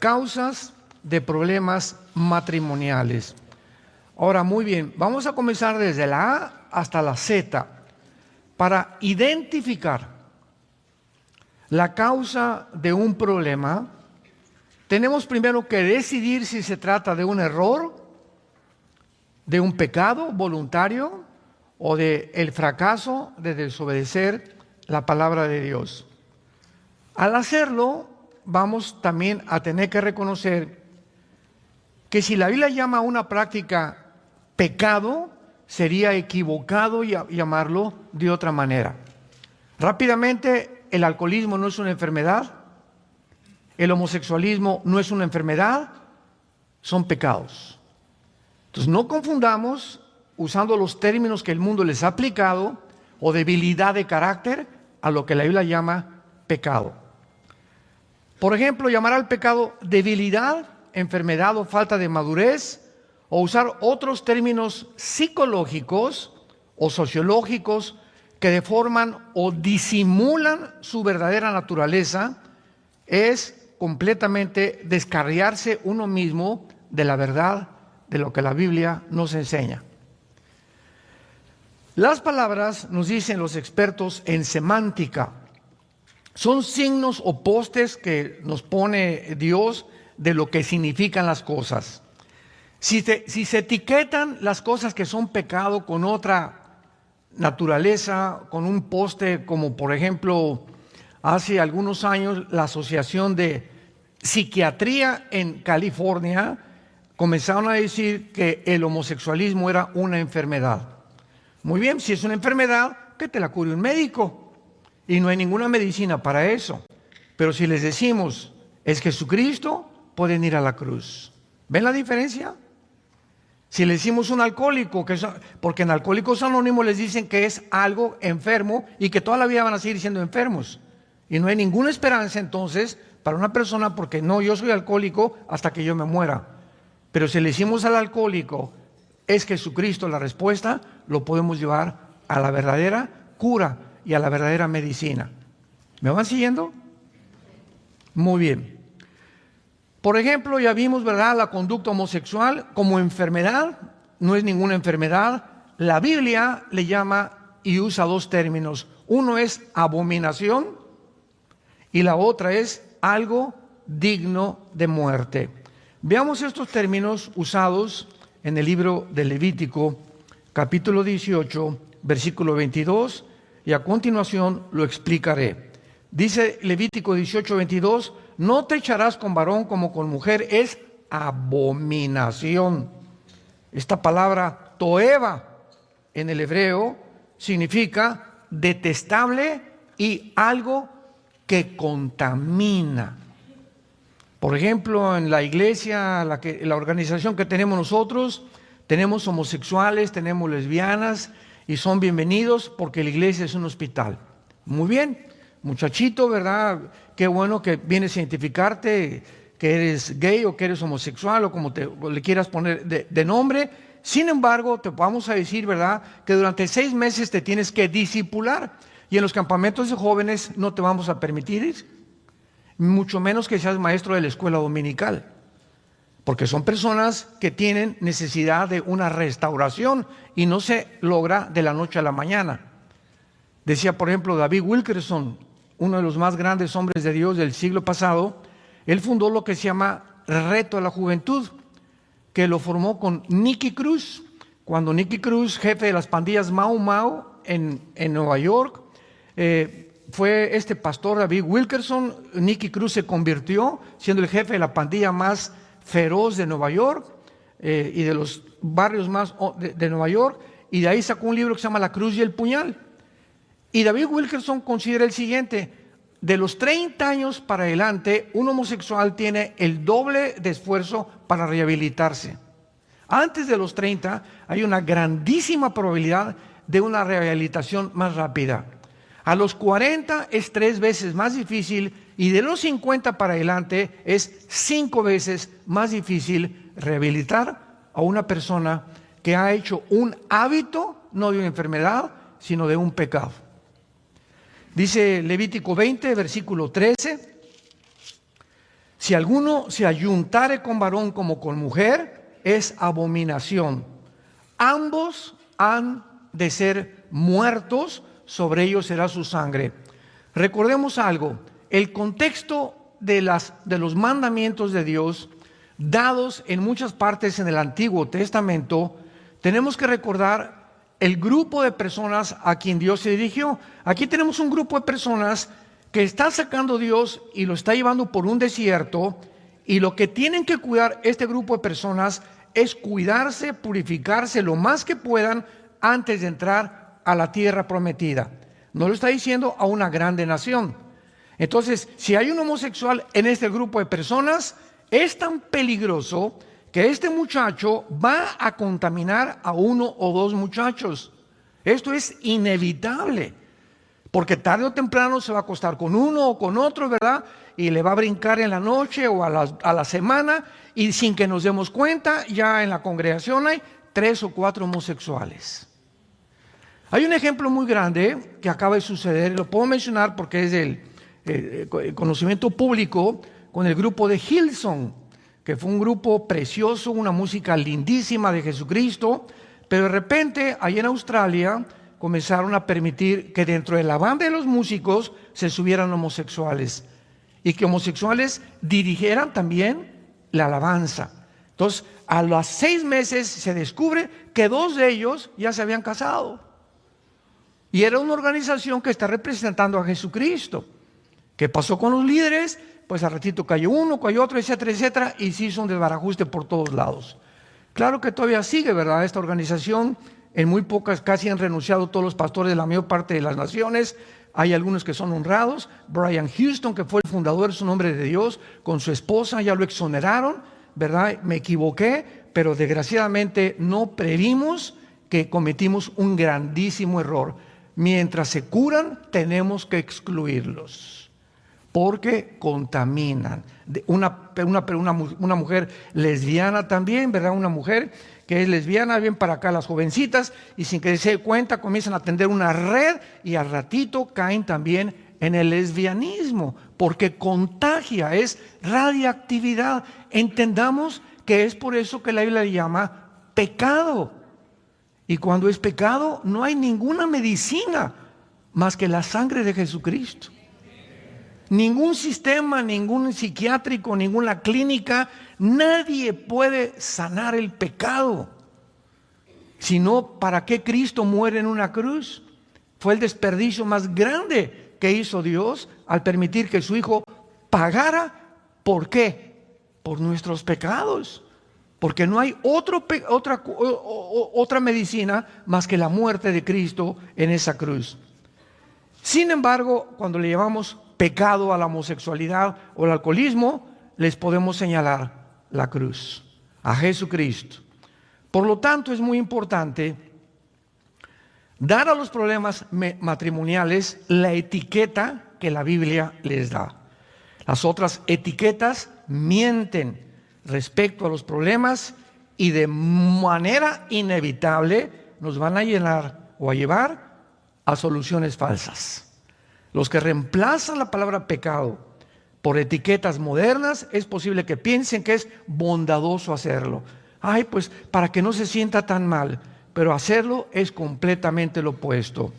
causas de problemas matrimoniales. Ahora, muy bien, vamos a comenzar desde la A hasta la Z para identificar la causa de un problema. Tenemos primero que decidir si se trata de un error, de un pecado voluntario o de el fracaso de desobedecer la palabra de Dios. Al hacerlo, vamos también a tener que reconocer que si la Biblia llama a una práctica pecado, sería equivocado llamarlo de otra manera. Rápidamente, el alcoholismo no es una enfermedad, el homosexualismo no es una enfermedad, son pecados. Entonces no confundamos usando los términos que el mundo les ha aplicado o debilidad de carácter a lo que la Biblia llama pecado. Por ejemplo, llamar al pecado debilidad, enfermedad o falta de madurez, o usar otros términos psicológicos o sociológicos que deforman o disimulan su verdadera naturaleza, es completamente descarriarse uno mismo de la verdad de lo que la Biblia nos enseña. Las palabras, nos dicen los expertos en semántica, son signos o postes que nos pone Dios de lo que significan las cosas. Si se etiquetan las cosas que son pecado con otra naturaleza, con un poste, como por ejemplo, hace algunos años la Asociación de Psiquiatría en California comenzaron a decir que el homosexualismo era una enfermedad. Muy bien, si es una enfermedad, que te la cure un médico. Y no hay ninguna medicina para eso. Pero si les decimos, es Jesucristo, pueden ir a la cruz. ¿Ven la diferencia? Si le decimos un alcohólico, porque en Alcohólicos Anónimos les dicen que es algo enfermo y que toda la vida van a seguir siendo enfermos. Y no hay ninguna esperanza entonces para una persona porque no, yo soy alcohólico hasta que yo me muera. Pero si le decimos al alcohólico, es Jesucristo la respuesta, lo podemos llevar a la verdadera cura y a la verdadera medicina. ¿Me van siguiendo? Muy bien. Por ejemplo, ya vimos, ¿verdad?, la conducta homosexual como enfermedad, no es ninguna enfermedad. La Biblia le llama y usa dos términos. Uno es abominación y la otra es algo digno de muerte. Veamos estos términos usados en el libro de Levítico, capítulo 18, versículo 22, y a continuación lo explicaré. Dice Levítico 18, 22, no te echarás con varón como con mujer, es abominación. Esta palabra toeva en el hebreo significa detestable y algo que contamina. Por ejemplo, en la iglesia, la organización que tenemos nosotros, tenemos homosexuales, tenemos lesbianas y son bienvenidos porque la iglesia es un hospital. Muy bien, muchachito, ¿verdad? Qué bueno que vienes a identificarte, que eres gay o que eres homosexual o como le quieras poner de nombre. Sin embargo, te vamos a decir, ¿verdad?, que durante 6 meses te tienes que discipular y en los campamentos de jóvenes no te vamos a permitir ir. Mucho menos que seas maestro de la escuela dominical, porque son personas que tienen necesidad de una restauración y no se logra de la noche a la mañana. Decía, por ejemplo, David Wilkerson, uno de los más grandes hombres de Dios del siglo pasado, él fundó lo que se llama Reto a la Juventud, que lo formó con Nicky Cruz, cuando Nicky Cruz, jefe de las pandillas Mau Mau en Nueva York, fue este pastor David Wilkerson. Nicky Cruz se convirtió siendo el jefe de la pandilla más feroz de Nueva York y de los barrios más de Nueva York, y de ahí sacó un libro que se llama La Cruz y el Puñal. Y David Wilkerson considera el siguiente: de los 30 años para adelante, un homosexual tiene el doble de esfuerzo para rehabilitarse. Antes de los 30 hay una grandísima probabilidad de una rehabilitación más rápida. A los 40 es 3 veces más difícil y de los 50 para adelante es 5 veces más difícil rehabilitar a una persona que ha hecho un hábito, no de una enfermedad, sino de un pecado. Dice Levítico 20, versículo 13, Si alguno se ayuntare con varón como con mujer, es abominación. Ambos han de ser muertos, sobre ellos será su sangre. Recordemos algo, el contexto de los mandamientos de Dios, dados en muchas partes en el Antiguo Testamento, tenemos que recordar el grupo de personas a quien Dios se dirigió. Aquí tenemos un grupo de personas que está sacando Dios y lo está llevando por un desierto, y lo que tienen que cuidar este grupo de personas es cuidarse, purificarse lo más que puedan antes de entrar a la tierra prometida. No lo está diciendo a una grande nación. Entonces, si hay un homosexual en este grupo de personas, es tan peligroso que este muchacho va a contaminar a uno o dos muchachos. Esto es inevitable, porque tarde o temprano se va a acostar con uno o con otro, ¿verdad? Y le va a brincar en la noche o a la semana, y sin que nos demos cuenta, ya en la congregación hay 3 o 4 homosexuales. Hay un ejemplo muy grande que acaba de suceder, y lo puedo mencionar porque es del conocimiento público, con el grupo de Hillsong, que fue un grupo precioso, una música lindísima de Jesucristo, pero de repente, allá en Australia, comenzaron a permitir que dentro de la banda de los músicos se subieran homosexuales, y que homosexuales dirigieran también la alabanza. Entonces, a los 6 meses se descubre que 2 de ellos ya se habían casado, y era una organización que está representando a Jesucristo. ¿Qué pasó con los líderes? Pues al ratito cayó uno, cayó otro, etcétera, etcétera, y se hizo un desbarajuste por todos lados. Claro que todavía sigue, ¿verdad?, esta organización. En muy pocas, casi han renunciado todos los pastores de la mayor parte de las naciones. Hay algunos que son honrados. Brian Houston, que fue el fundador, es un hombre de Dios, con su esposa, ya lo exoneraron, ¿verdad? Me equivoqué, pero desgraciadamente no previmos que cometimos un grandísimo error. Mientras se curan, tenemos que excluirlos, porque contaminan. Una mujer lesbiana también, ¿verdad? Una mujer que es lesbiana, bien para acá las jovencitas, y sin que se den cuenta comienzan a tender una red, y al ratito caen también en el lesbianismo, porque contagia, es radiactividad. Entendamos que es por eso que la Biblia le llama pecado. Y cuando es pecado, no hay ninguna medicina más que la sangre de Jesucristo. Ningún sistema, ningún psiquiátrico, ninguna clínica, nadie puede sanar el pecado. Sino, ¿para qué Cristo muere en una cruz? Fue el desperdicio más grande que hizo Dios al permitir que su Hijo pagara. ¿Por qué? Por nuestros pecados. Porque no hay otra medicina más que la muerte de Cristo en esa cruz. Sin embargo, cuando le llamamos pecado a la homosexualidad o al alcoholismo, les podemos señalar la cruz, a Jesucristo. Por lo tanto, es muy importante dar a los problemas matrimoniales la etiqueta que la Biblia les da. Las otras etiquetas mienten respecto a los problemas, y de manera inevitable nos van a llenar o a llevar a soluciones falsas. Los que reemplazan la palabra pecado por etiquetas modernas, es posible que piensen que es bondadoso hacerlo. Ay, pues para que no se sienta tan mal, pero hacerlo es completamente lo opuesto.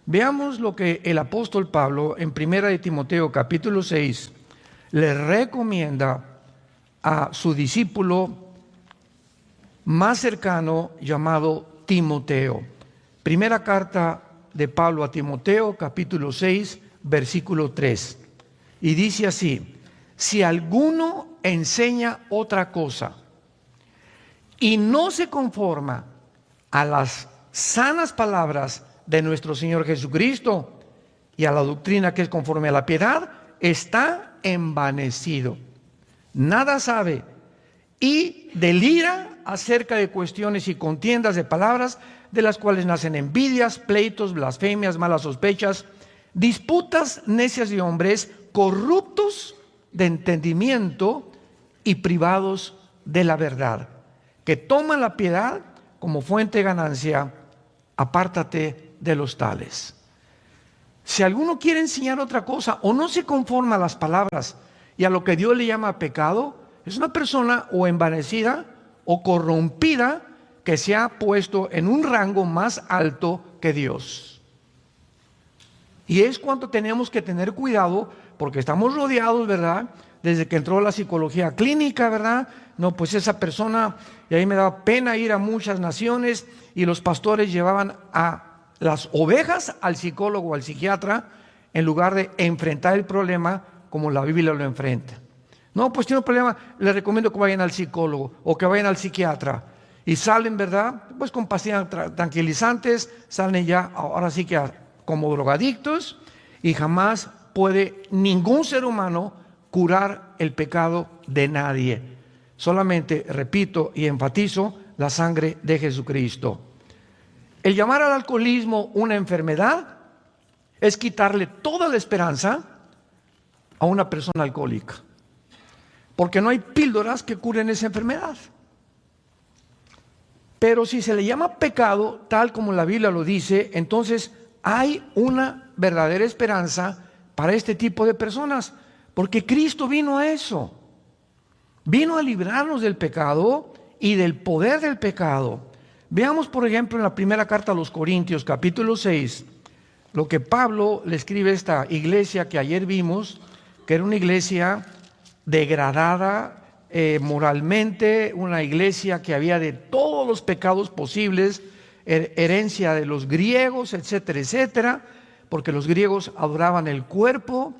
Veamos lo que el apóstol Pablo en 1 de Timoteo capítulo 6 le recomienda a su discípulo más cercano llamado Timoteo. Primera carta de Pablo a Timoteo, capítulo 6, versículo 3. Y dice así: si alguno enseña otra cosa y no se conforma a las sanas palabras de nuestro Señor Jesucristo y a la doctrina que es conforme a la piedad, está envanecido, nada sabe, y delira acerca de cuestiones y contiendas de palabras, de las cuales nacen envidias, pleitos, blasfemias, malas sospechas, disputas necias de hombres, corruptos de entendimiento y privados de la verdad, que toman la piedad como fuente de ganancia. Apártate de los tales. Si alguno quiere enseñar otra cosa o no se conforma a las palabras y a lo que Dios le llama pecado, es una persona o envanecida o corrompida que se ha puesto en un rango más alto que Dios. Y es cuando tenemos que tener cuidado, porque estamos rodeados, ¿verdad?, desde que entró la psicología clínica, ¿verdad? No, pues esa persona, y ahí me da pena ir a muchas naciones, y los pastores llevaban a las ovejas al psicólogo o al psiquiatra, en lugar de enfrentar el problema como la Biblia lo enfrenta. No, pues tiene un problema, les recomiendo que vayan al psicólogo o que vayan al psiquiatra. Y salen, ¿verdad?, pues con pastillas tranquilizantes, salen ya, ahora sí que como drogadictos, y jamás puede ningún ser humano curar el pecado de nadie. Solamente, repito y enfatizo, la sangre de Jesucristo. El llamar al alcoholismo una enfermedad es quitarle toda la esperanza a una persona alcohólica, porque no hay píldoras que curen esa enfermedad. Pero si se le llama pecado, tal como la Biblia lo dice, entonces hay una verdadera esperanza para este tipo de personas, porque Cristo vino a eso. Vino a librarnos del pecado y del poder del pecado. Veamos, por ejemplo, en la primera carta a los Corintios, capítulo 6, lo que Pablo le escribe a esta iglesia que ayer vimos, que era una iglesia degradada moralmente, una iglesia que había de todos los pecados posibles, herencia de los griegos, etcétera, etcétera, porque los griegos adoraban el cuerpo,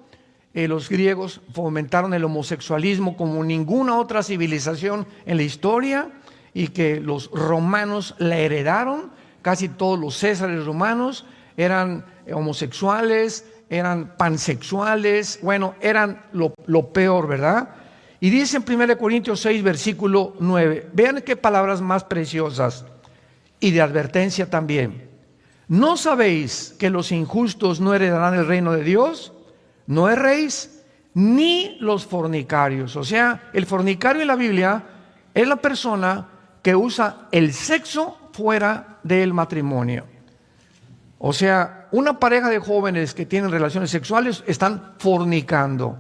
los griegos fomentaron el homosexualismo como ninguna otra civilización en la historia, y que los romanos la heredaron. Casi todos los césares romanos eran homosexuales, eran pansexuales, bueno, eran lo peor, ¿verdad? Y dice en 1 Corintios 6, versículo 9, vean qué palabras más preciosas y de advertencia también. ¿No sabéis que los injustos no heredarán el reino de Dios? No erréis, ni los fornicarios. O sea, el fornicario en la Biblia es la persona que usa el sexo fuera del matrimonio. O sea, una pareja de jóvenes que tienen relaciones sexuales están fornicando.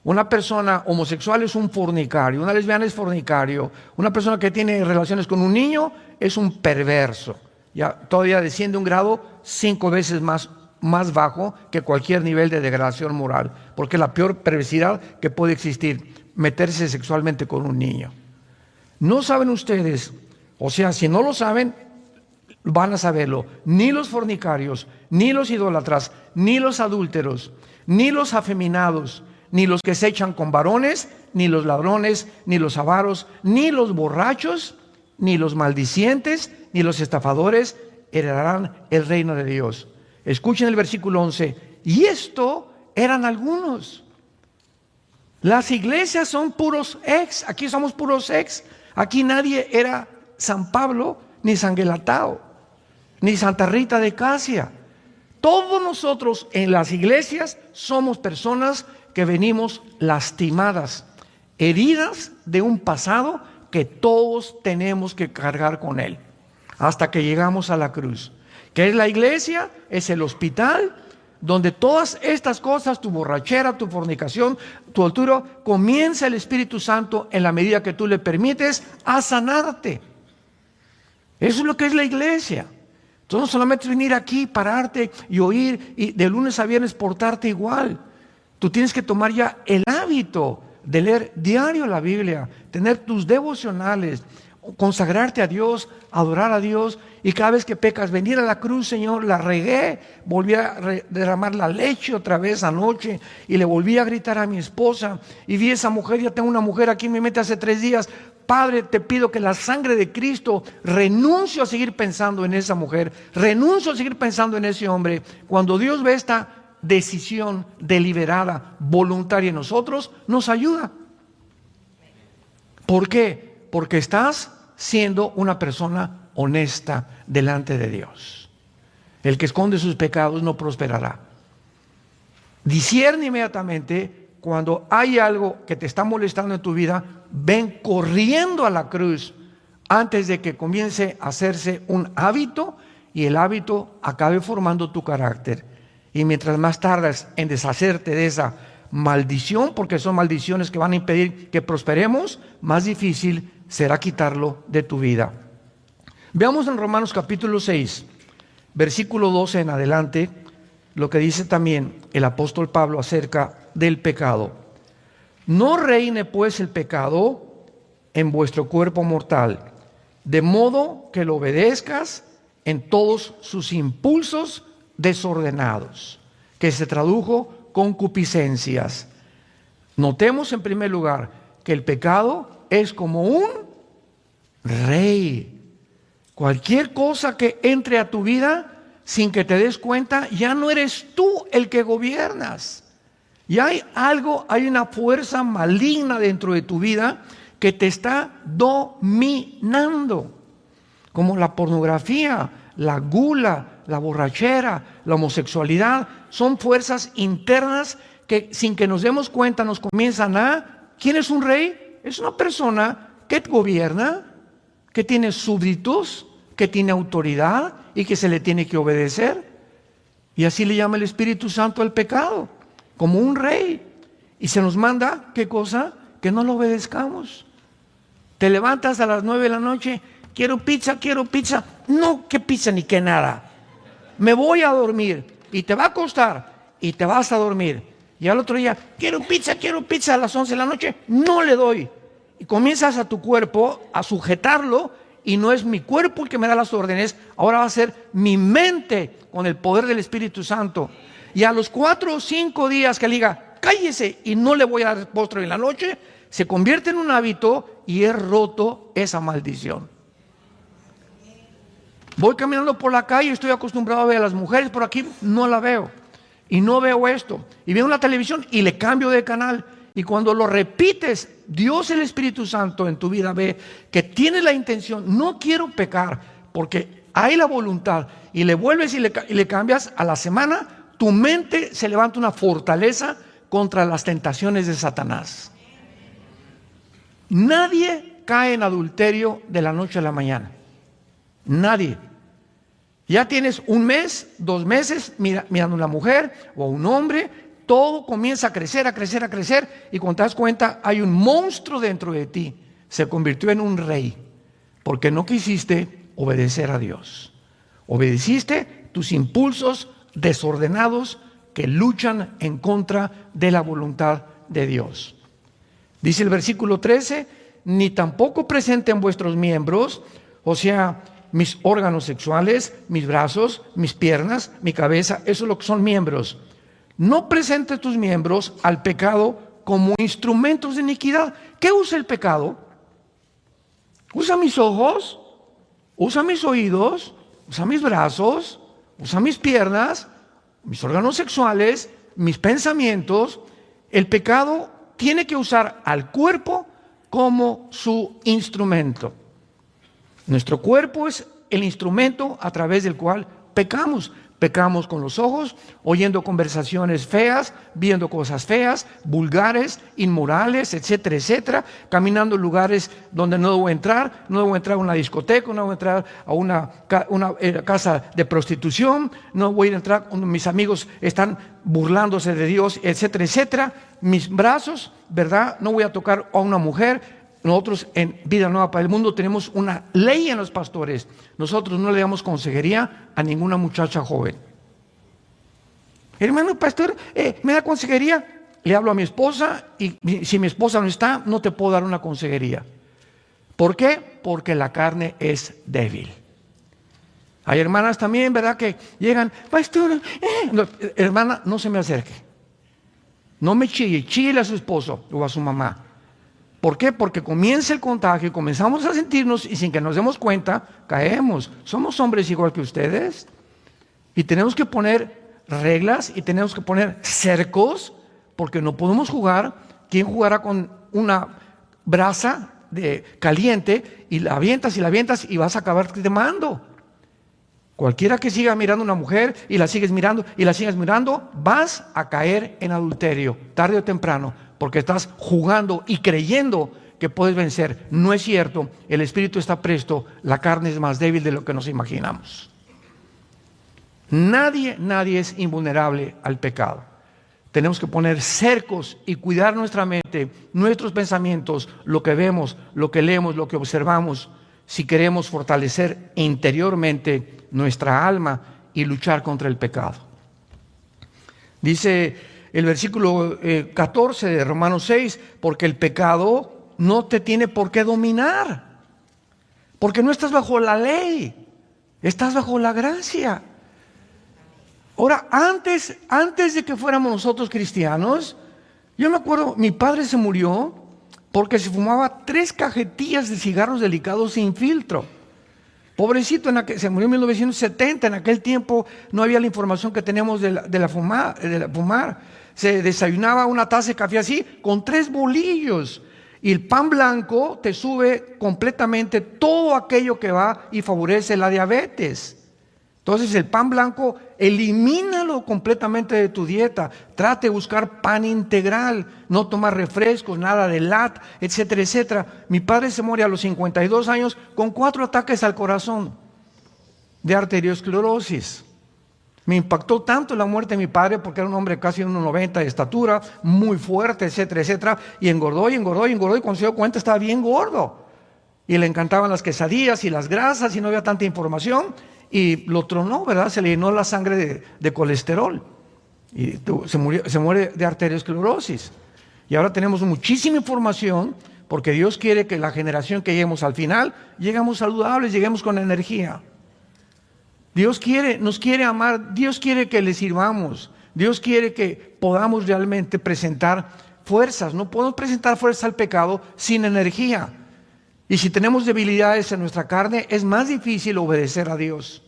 Una persona homosexual es un fornicario, una lesbiana es fornicario, una persona que tiene relaciones con un niño es un perverso. Ya todavía desciende un grado 5 veces más bajo que cualquier nivel de degradación moral, porque es la peor perversidad que puede existir, meterse sexualmente con un niño. ¿No saben ustedes? O sea, si no lo saben, van a saberlo. Ni los fornicarios, ni los idólatras, ni los adúlteros, ni los afeminados, ni los que se echan con varones, ni los ladrones, ni los avaros, ni los borrachos, ni los maldicientes, ni los estafadores heredarán el reino de Dios. Escuchen el versículo 11. Y esto eran algunos. Las iglesias son puros ex. Aquí somos puros ex. Aquí nadie era San Pablo, ni San Gelatao, ni Santa Rita de Casia. Todos nosotros en las iglesias somos personas que venimos lastimadas, heridas de un pasado que todos tenemos que cargar con él, hasta que llegamos a la cruz. ¿Qué es la iglesia? Es el hospital donde todas estas cosas, tu borrachera, tu fornicación, tu adulterio, comienza el Espíritu Santo en la medida que tú le permites a sanarte. Eso es lo que es la iglesia. Entonces no solamente es venir aquí, pararte y oír y de lunes a viernes portarte igual. Tú tienes que tomar ya el hábito de leer diario la Biblia, tener tus devocionales, consagrarte a Dios, adorar a Dios, y cada vez que pecas, venir a la cruz, Señor, la regué, volví a derramar la leche otra vez anoche, y le volví a gritar a mi esposa, y vi a esa mujer, ya tengo una mujer aquí en mi mente hace 3 días, Padre, te pido que la sangre de Cristo, renuncio a seguir pensando en esa mujer, renuncio a seguir pensando en ese hombre. Cuando Dios ve esta decisión deliberada, voluntaria en nosotros, nos ayuda. ¿Por qué? Porque estás siendo una persona honesta delante de Dios. El que esconde sus pecados no prosperará. Discierne inmediatamente cuando hay algo que te está molestando en tu vida, ven corriendo a la cruz antes de que comience a hacerse un hábito y el hábito acabe formando tu carácter. Y mientras más tardas en deshacerte de esa maldición, porque son maldiciones que van a impedir que prosperemos, más difícil será quitarlo de tu vida. Veamos en Romanos capítulo 6, versículo 12 en adelante, lo que dice también el apóstol Pablo acerca del pecado. No reine pues el pecado en vuestro cuerpo mortal, de modo que lo obedezcas en todos sus impulsos desordenados, que se tradujo concupiscencias. Notemos en primer lugar que el pecado es como un rey. Cualquier cosa que entre a tu vida sin que te des cuenta, ya no eres tú el que gobiernas. Y hay una fuerza maligna dentro de tu vida que te está dominando, como la pornografía, la gula, la borrachera, la homosexualidad. Son fuerzas internas que sin que nos demos cuenta nos comienzan a... ¿Quién es un rey? Es una persona que gobierna, que tiene súbditos, que tiene autoridad y que se le tiene que obedecer. Y así le llama el Espíritu Santo al pecado, como un rey. Y se nos manda, ¿qué cosa? Que no lo obedezcamos. Te levantas a las 9 de la noche, quiero pizza. No, qué pizza ni qué nada. Me voy a dormir y te va a costar y te vas a dormir. Y al otro día, quiero pizza a las 11 de la noche, no le doy. Y comienzas a tu cuerpo a sujetarlo y no es mi cuerpo el que me da las órdenes, ahora va a ser mi mente con el poder del Espíritu Santo. Y a los 4 o 5 días que le diga, cállese y no le voy a dar postre en la noche, se convierte en un hábito y he roto esa maldición. Voy caminando por la calle, estoy acostumbrado a ver a las mujeres por aquí, no la veo. Y no veo esto. Y veo la televisión y le cambio de canal. Y cuando lo repites, Dios, el Espíritu Santo en tu vida ve que tienes la intención, no quiero pecar, porque hay la voluntad, y le vuelves y le cambias, a la semana, tu mente se levanta una fortaleza contra las tentaciones de Satanás. Nadie cae en adulterio de la noche a la mañana. Nadie. Ya tienes 1 mes, 2 meses mirando a una mujer o a un hombre, todo comienza a crecer, y cuando te das cuenta hay un monstruo dentro de ti. Se convirtió en un rey porque no quisiste obedecer a Dios. Obedeciste tus impulsos desordenados que luchan en contra de la voluntad de Dios. Dice el versículo 13, ni tampoco presenten vuestros miembros, o sea, mis órganos sexuales, mis brazos, mis piernas, mi cabeza, eso es lo que son miembros. No presentes tus miembros al pecado como instrumentos de iniquidad. ¿Qué usa el pecado? Usa mis ojos, usa mis oídos, usa mis brazos, usa mis piernas, mis órganos sexuales, mis pensamientos. El pecado tiene que usar al cuerpo como su instrumento. Nuestro cuerpo es el instrumento a través del cual pecamos. Pecamos con los ojos, oyendo conversaciones feas, viendo cosas feas, vulgares, inmorales, etcétera, etcétera. Caminando en lugares donde no debo entrar. No debo entrar a una discoteca, no debo entrar a una casa de prostitución. No voy a entrar cuando mis amigos están burlándose de Dios, etcétera, etcétera. Mis brazos, ¿verdad? No voy a tocar a una mujer. Nosotros en Vida Nueva para el Mundo tenemos una ley en los pastores. Nosotros no le damos consejería a ninguna muchacha joven. Hermano pastor, ¿me da consejería? Le hablo a mi esposa y si mi esposa no está, no te puedo dar una consejería. ¿Por qué? Porque la carne es débil. Hay hermanas también, ¿verdad? Que llegan, pastor, no, hermana, no se me acerque. No me chille, chíele a su esposo o a su mamá. ¿Por qué? Porque comienza el contagio y comenzamos a sentirnos y sin que nos demos cuenta, caemos. Somos hombres igual que ustedes y tenemos que poner reglas y tenemos que poner cercos porque no podemos jugar. ¿Quién jugará con una brasa caliente y la avientas y vas a acabar quemando? Cualquiera que siga mirando a una mujer y la sigues mirando y la sigues mirando, vas a caer en adulterio tarde o temprano. Porque estás jugando y creyendo que puedes vencer. No es cierto, el espíritu está presto, la carne es más débil de lo que nos imaginamos. Nadie es invulnerable al pecado. Tenemos que poner cercos y cuidar nuestra mente, nuestros pensamientos, lo que vemos, lo que leemos, lo que observamos, si queremos fortalecer interiormente nuestra alma y luchar contra el pecado. Dice el versículo 14 de Romanos 6, porque el pecado no te tiene por qué dominar, porque no estás bajo la ley, estás bajo la gracia. Ahora, antes de que fuéramos nosotros cristianos, yo me acuerdo, mi padre se murió porque se fumaba 3 cajetillas de cigarros delicados sin filtro. Pobrecito, se murió en 1970, en aquel tiempo no había la información que tenemos de la fumar. Se desayunaba una taza de café así, con 3 bolillos. Y el pan blanco te sube completamente todo aquello que va y favorece la diabetes. Entonces el pan blanco, elimínalo completamente de tu dieta. Trate de buscar pan integral, no tomar refrescos, nada de lat, etcétera, etcétera. Mi padre se muere a los 52 años con 4 ataques al corazón de arteriosclerosis. Me impactó tanto la muerte de mi padre porque era un hombre casi 1,90 de estatura, muy fuerte, etcétera, etcétera. Y engordó, y cuando se dio cuenta estaba bien gordo. Y le encantaban las quesadillas y las grasas y no había tanta información. Y lo tronó, ¿verdad? Se le llenó la sangre de colesterol. Y se muere de arteriosclerosis. Y ahora tenemos muchísima información porque Dios quiere que la generación que lleguemos al final, lleguemos saludables, lleguemos con energía. Dios nos quiere amar, Dios quiere que le sirvamos. Dios quiere que podamos realmente presentar fuerzas. No podemos presentar fuerza al pecado sin energía. Y si tenemos debilidades en nuestra carne, es más difícil obedecer a Dios.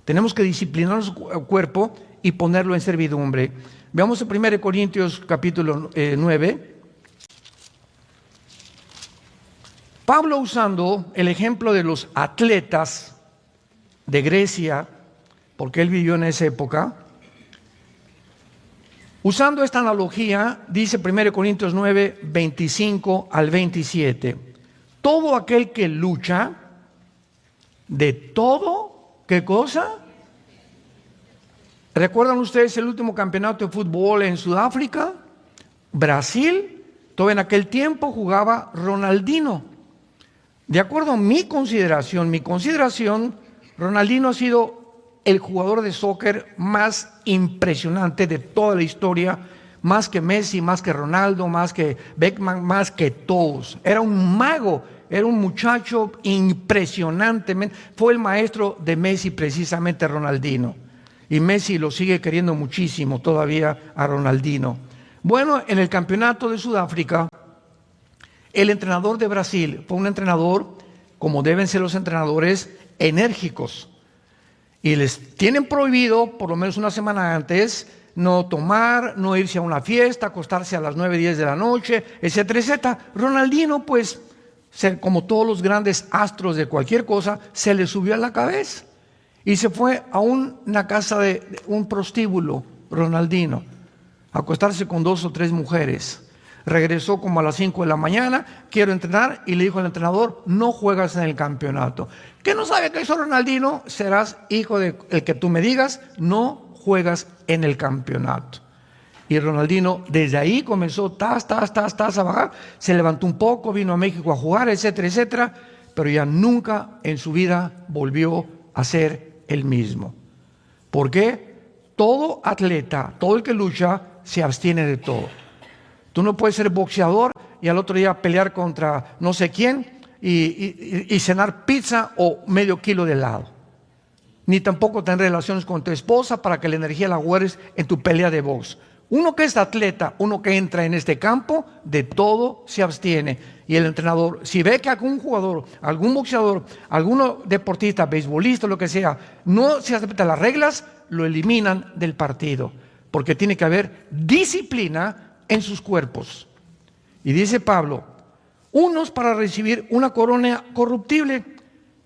Tenemos que disciplinar nuestro cuerpo y ponerlo en servidumbre. Veamos en 1 Corintios capítulo 9. Pablo, usando el ejemplo de los atletas de Grecia, porque él vivió en esa época, usando esta analogía, dice 1 Corintios 9, 25 al 27. Todo aquel que lucha, de todo, ¿qué cosa? ¿Recuerdan ustedes el último campeonato de fútbol en Sudáfrica? Brasil, todo en aquel tiempo jugaba Ronaldinho. De acuerdo a mi consideración, Ronaldinho ha sido el jugador de soccer más impresionante de toda la historia, más que Messi, más que Ronaldo, más que Beckham, más que todos. Era un mago, era un muchacho impresionantemente. Fue el maestro de Messi precisamente Ronaldinho. Y Messi lo sigue queriendo muchísimo todavía a Ronaldinho. Bueno, en el campeonato de Sudáfrica, el entrenador de Brasil fue un entrenador, como deben ser los entrenadores, enérgicos. Y les tienen prohibido, por lo menos una semana antes, no tomar, no irse a una fiesta, acostarse a las 9, 10 de la noche, etcétera, etcétera. Ronaldinho, pues, como todos los grandes astros de cualquier cosa, se le subió a la cabeza y se fue a una casa de un prostíbulo, Ronaldinho, a acostarse con 2 o 3 mujeres. Regresó como a las 5 de la mañana, quiero entrenar, y le dijo al entrenador, no juegas en el campeonato. ¿Qué no sabe que hizo Ronaldinho? Serás hijo de el que tú me digas, no juegas en el campeonato. Y Ronaldinho desde ahí comenzó a bajar, se levantó un poco, vino a México a jugar, etcétera, etcétera, pero ya nunca en su vida volvió a ser el mismo. ¿Por qué? Todo atleta, todo el que lucha, se abstiene de todo. Tú no puedes ser boxeador y al otro día pelear contra no sé quién y cenar pizza o medio kilo de helado. Ni tampoco tener relaciones con tu esposa para que la energía la guardes en tu pelea de box. Uno que es atleta, uno que entra en este campo, de todo se abstiene. Y el entrenador, si ve que algún jugador, algún boxeador, algún deportista, beisbolista, lo que sea, no se aceptan las reglas, lo eliminan del partido. Porque tiene que haber disciplina en sus cuerpos. Y dice Pablo, unos para recibir una corona corruptible,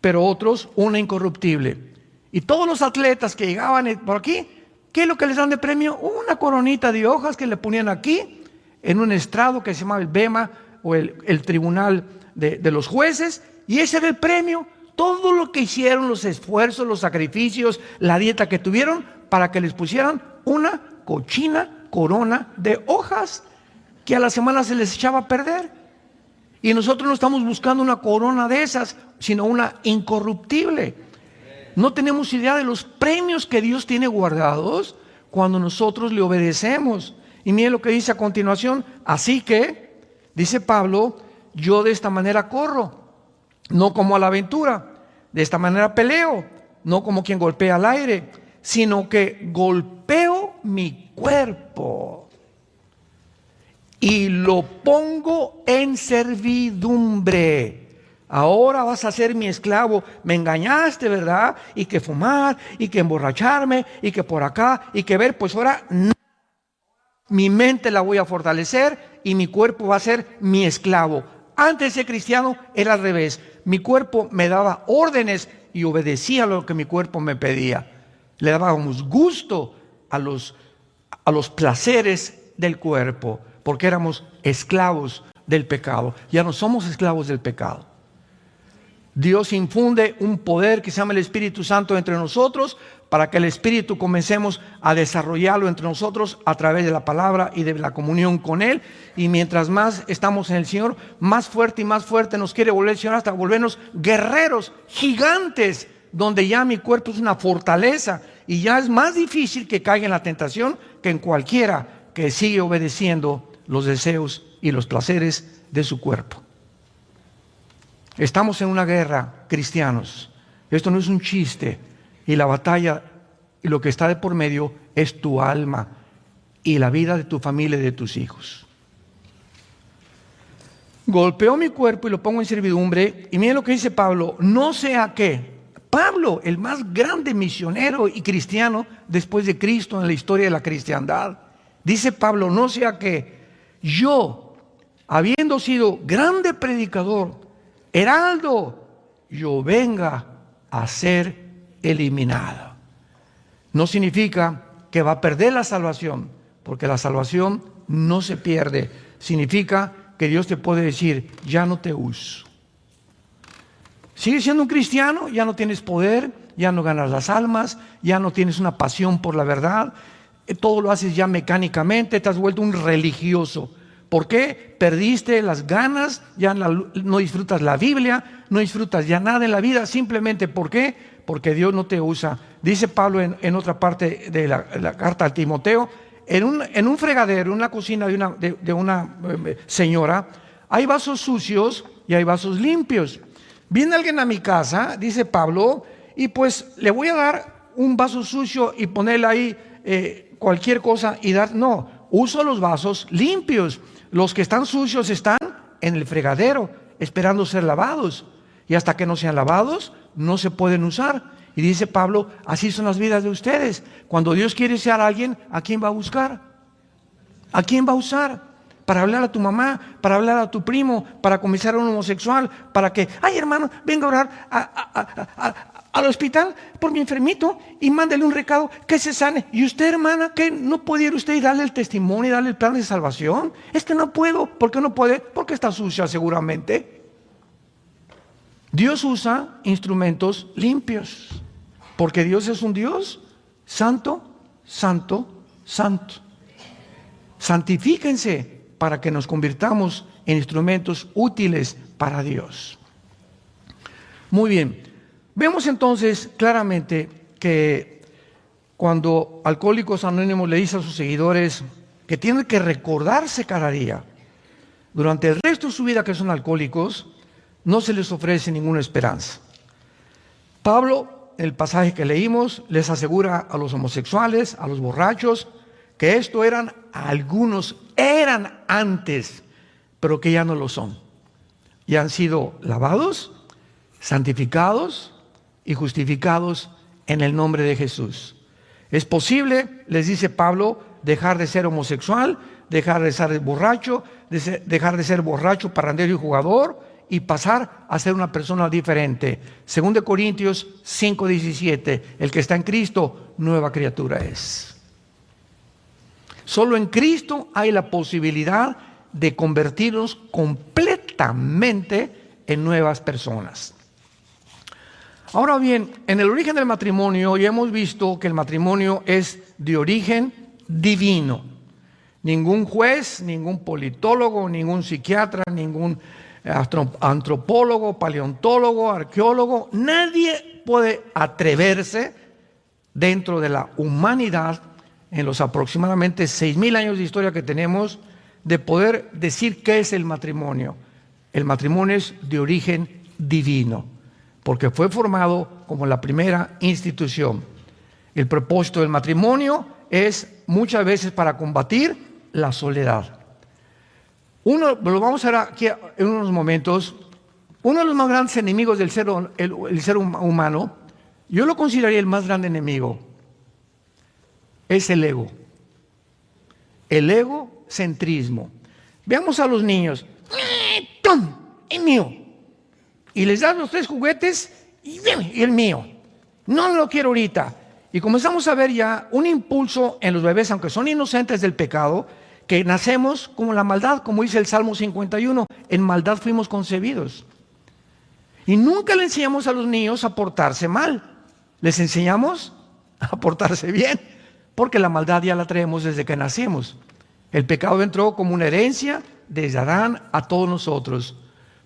pero otros una incorruptible. Y todos los atletas que llegaban por aquí, ¿qué es lo que les dan de premio? Una coronita de hojas que le ponían aquí, en un estrado que se llamaba el bema, o el tribunal de los jueces, y ese era el premio. Todo lo que hicieron, los esfuerzos, los sacrificios, la dieta que tuvieron, para que les pusieran una cochina corona de hojas que a la semana se les echaba a perder. Y nosotros no estamos buscando una corona de esas, sino una incorruptible. No tenemos idea de los premios que Dios tiene guardados cuando nosotros le obedecemos. Y miren lo que dice a continuación. Así que, dice Pablo, yo de esta manera corro, no como a la aventura. De esta manera peleo, no como quien golpea al aire, sino que golpeo mi cuerpo y lo pongo en servidumbre. Ahora vas a ser mi esclavo. Me engañaste, ¿verdad? Y que fumar, y que emborracharme, y que por acá, y que ver, pues ahora no. Mi mente la voy a fortalecer y mi cuerpo va a ser mi esclavo. Antes de ser cristiano era al revés. Mi cuerpo me daba órdenes y obedecía lo que mi cuerpo me pedía. Le dábamos gusto a los placeres del cuerpo, porque éramos esclavos del pecado. Ya no somos esclavos del pecado. Dios infunde un poder que se llama el Espíritu Santo entre nosotros, para que el Espíritu comencemos a desarrollarlo entre nosotros a través de la palabra y de la comunión con Él. Y mientras más estamos en el Señor, más fuerte y más fuerte nos quiere volver el Señor, hasta volvernos guerreros, gigantes, donde ya mi cuerpo es una fortaleza y ya es más difícil que caiga en la tentación que en cualquiera que sigue obedeciendo los deseos y los placeres de su cuerpo. Estamos en una guerra, cristianos. Esto no es un chiste. Y la batalla y lo que está de por medio es tu alma y la vida de tu familia y de tus hijos. Golpeo mi cuerpo y lo pongo en servidumbre. Y miren lo que dice Pablo. No sea que Pablo, el más grande misionero y cristiano después de Cristo en la historia de la cristiandad, dice Pablo, no sea que yo, habiendo sido grande predicador, heraldo, yo venga a ser eliminado. No significa que va a perder la salvación, porque la salvación no se pierde. Significa que Dios te puede decir, ya no te uso. Sigues siendo un cristiano, ya no tienes poder, ya no ganas las almas, ya no tienes una pasión por la verdad, todo lo haces ya mecánicamente, te has vuelto un religioso. ¿Por qué? Perdiste las ganas, ya no disfrutas la Biblia, no disfrutas ya nada en la vida. Simplemente, ¿por qué? Porque Dios no te usa. Dice Pablo en otra parte de la carta a Timoteo, en un fregadero, en una cocina de una señora, hay vasos sucios y hay vasos limpios. Viene alguien a mi casa, dice Pablo, y pues le voy a dar un vaso sucio y ponerle ahí cualquier cosa y dar. No, uso los vasos limpios. Los que están sucios están en el fregadero, esperando ser lavados. Y hasta que no sean lavados, no se pueden usar. Y dice Pablo, así son las vidas de ustedes. Cuando Dios quiere usar a alguien, ¿a quién va a buscar? ¿A quién va a usar? Para hablar a tu mamá, para hablar a tu primo, para comenzar a un homosexual, para que, ay hermano, venga a orar al hospital por mi enfermito y mándele un recado que se sane. Y usted, hermana, ¿qué no puede ir usted y darle el testimonio y darle el plan de salvación? Es que no puedo. ¿Por qué no puede? Porque está sucia seguramente. Dios usa instrumentos limpios, porque Dios es un Dios santo, santo, santo. Santifíquense para que nos convirtamos en instrumentos útiles para Dios. Muy bien. Vemos entonces claramente que cuando Alcohólicos Anónimos le dice a sus seguidores que tienen que recordarse cada día, durante el resto de su vida que son alcohólicos, no se les ofrece ninguna esperanza. Pablo, en el pasaje que leímos, les asegura a los homosexuales, a los borrachos, que algunos eran antes, pero que ya no lo son. Ya han sido lavados, santificados y justificados en el nombre de Jesús. Es posible, les dice Pablo, dejar de ser homosexual, dejar de ser borracho, dejar de ser borracho, parrandero y jugador, y pasar a ser una persona diferente. 2 Corintios 5:17, el que está en Cristo, nueva criatura es. Solo en Cristo hay la posibilidad de convertirnos completamente en nuevas personas. Ahora bien, en el origen del matrimonio ya hemos visto que el matrimonio es de origen divino. Ningún juez, ningún politólogo, ningún psiquiatra, ningún antropólogo, paleontólogo, arqueólogo, nadie puede atreverse dentro de la humanidad, en los aproximadamente 6,000 años de historia que tenemos, de poder decir qué es el matrimonio. El matrimonio es de origen divino, porque fue formado como la primera institución. El propósito del matrimonio es muchas veces para combatir la soledad. Lo vamos a ver aquí en unos momentos. Uno de los más grandes enemigos del el ser humano, yo lo consideraría el más grande enemigo, es el ego. El egocentrismo. Veamos a los niños. ¡Tom! Es mío. Y les das los 3 juguetes y el mío. No lo quiero ahorita. Y comenzamos a ver ya un impulso en los bebés, aunque son inocentes del pecado, que nacemos como la maldad, como dice el Salmo 51, en maldad fuimos concebidos. Y nunca le enseñamos a los niños a portarse mal, les enseñamos a portarse bien, porque la maldad ya la traemos desde que nacimos. El pecado entró como una herencia desde Adán a todos nosotros.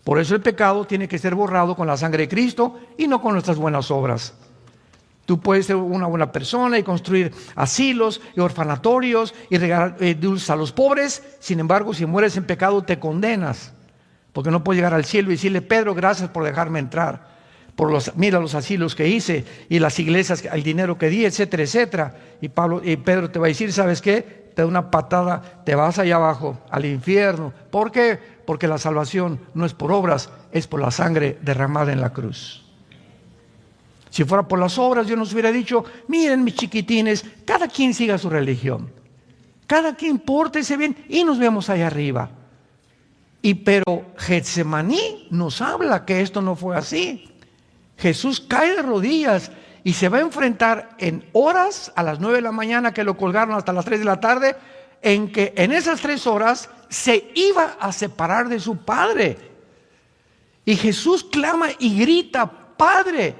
Por eso el pecado tiene que ser borrado con la sangre de Cristo y no con nuestras buenas obras. Tú puedes ser una buena persona y construir asilos y orfanatorios y regalar dulces a los pobres. Sin embargo, si mueres en pecado, te condenas. Porque no puedes llegar al cielo y decirle: Pedro, gracias por dejarme entrar. Mira los asilos que hice y las iglesias, el dinero que di, etcétera, etcétera. Y Pedro te va a decir: ¿sabes qué? Te da una patada, te vas allá abajo, al infierno. ¿Por qué? Porque la salvación no es por obras, es por la sangre derramada en la cruz. Si fuera por las obras, Dios nos hubiera dicho: miren, mis chiquitines, cada quien siga su religión, cada quien pórtese bien y nos vemos allá arriba. Pero Getsemaní nos habla que esto no fue así. Jesús cae de rodillas y se va a enfrentar en horas, a las 9 de la mañana que lo colgaron hasta las 3 de la tarde, en que en esas 3 horas se iba a separar de su Padre. Y Jesús clama y grita: Padre,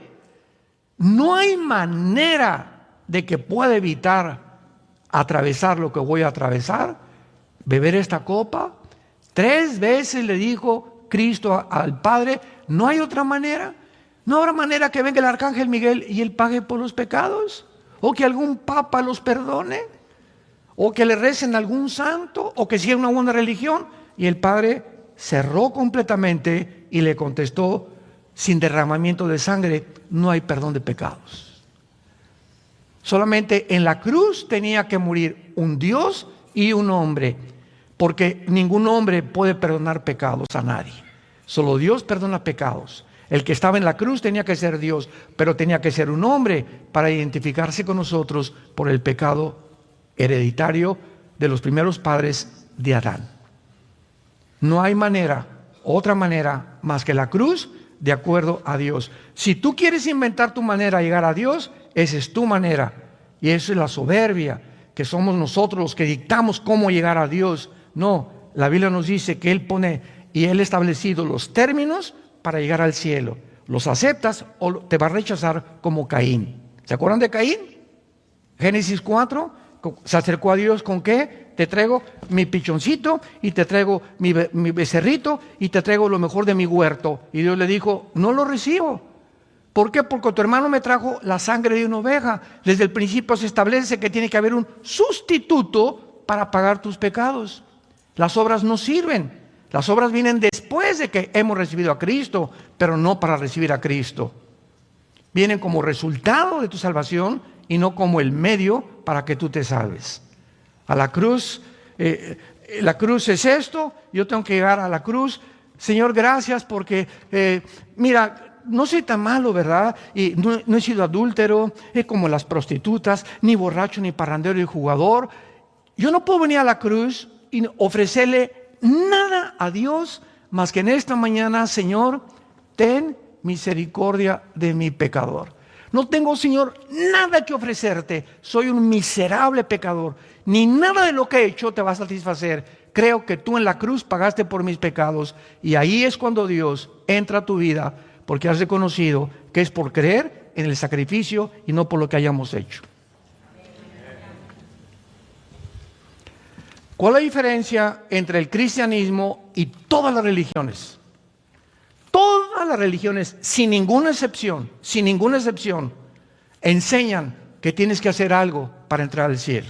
no hay manera de que pueda evitar atravesar lo que voy a atravesar, beber esta copa. 3 veces le dijo Cristo al Padre: no hay otra manera. No habrá manera que venga el arcángel Miguel y él pague por los pecados, o que algún papa los perdone, o que le recen a algún santo, o que siga una buena religión. Y el Padre cerró completamente y le contestó: sin derramamiento de sangre no hay perdón de pecados. Solamente en la cruz tenía que morir un Dios y un hombre, porque ningún hombre puede perdonar pecados a nadie. Solo Dios perdona pecados. El que estaba en la cruz tenía que ser Dios, pero tenía que ser un hombre para identificarse con nosotros por el pecado hereditario de los primeros padres de Adán. No hay manera, otra manera más que la cruz, de acuerdo a Dios. Si tú quieres inventar tu manera de llegar a Dios, esa es tu manera. Y eso es la soberbia, que somos nosotros los que dictamos cómo llegar a Dios. No, la Biblia nos dice que Él pone y Él ha establecido los términos para llegar al cielo. ¿Los aceptas o te va a rechazar como Caín? ¿Se acuerdan de Caín? Génesis 4, se acercó a Dios ¿con qué? Te traigo mi pichoncito y te traigo mi becerrito y te traigo lo mejor de mi huerto. Y Dios le dijo: no lo recibo. ¿Por qué? Porque tu hermano me trajo la sangre de una oveja. Desde el principio se establece que tiene que haber un sustituto para pagar tus pecados. Las obras no sirven. Las obras vienen después de que hemos recibido a Cristo, pero no para recibir a Cristo. Vienen como resultado de tu salvación y no como el medio para que tú te salves. A la cruz, la cruz es esto, yo tengo que llegar a la cruz. Señor, gracias porque, mira, no soy tan malo, ¿verdad? Y no he sido adúltero, como las prostitutas, ni borracho, ni parrandero, ni jugador. Yo no puedo venir a la cruz y ofrecerle nada a Dios más que en esta mañana: Señor, ten misericordia de mi pecador. No tengo, Señor, nada que ofrecerte. Soy un miserable pecador. Ni nada de lo que he hecho te va a satisfacer. Creo que tú en la cruz pagaste por mis pecados. Y ahí es cuando Dios entra a tu vida, porque has reconocido que es por creer en el sacrificio y no por lo que hayamos hecho. ¿Cuál es la diferencia entre el cristianismo y todas las religiones? Todas las religiones, sin ninguna excepción, enseñan que tienes que hacer algo para entrar al cielo.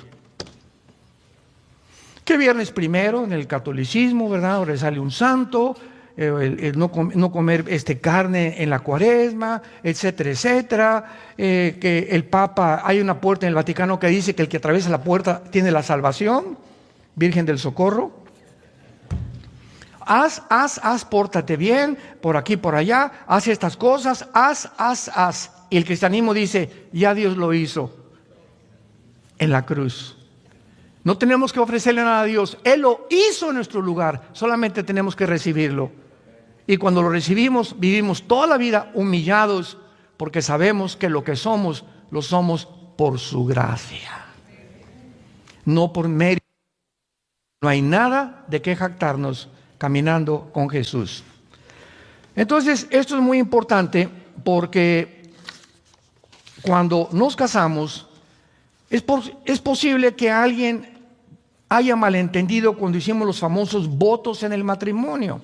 Que viernes primero en el catolicismo, ¿verdad? Ahora sale un santo, el no comer carne en la cuaresma, etcétera, etcétera. Que el Papa, hay una puerta en el Vaticano que dice que el que atraviesa la puerta tiene la salvación, Virgen del Socorro. Haz, pórtate bien, por aquí, por allá, haz estas cosas, haz. Y el cristianismo dice, ya Dios lo hizo en la cruz. No tenemos que ofrecerle nada a Dios, Él lo hizo en nuestro lugar, solamente tenemos que recibirlo. Y cuando lo recibimos, vivimos toda la vida humillados, porque sabemos que lo que somos, lo somos por su gracia, no por mérito. No hay nada de qué jactarnos caminando con Jesús. Entonces, esto es muy importante porque cuando nos casamos, es posible que alguien haya malentendido cuando hicimos los famosos votos en el matrimonio.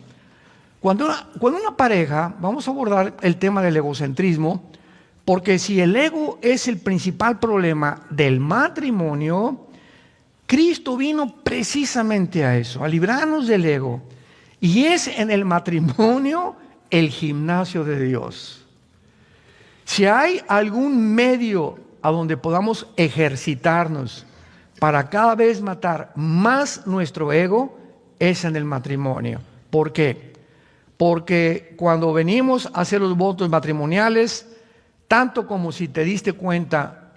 Cuando una pareja, vamos a abordar el tema del egocentrismo, porque si el ego es el principal problema del matrimonio, Cristo vino precisamente a eso, a librarnos del ego. Y es en el matrimonio el gimnasio de Dios. Si hay algún medio a donde podamos ejercitarnos para cada vez matar más nuestro ego, es en el matrimonio. ¿Por qué? Porque cuando venimos a hacer los votos matrimoniales, tanto como si te diste cuenta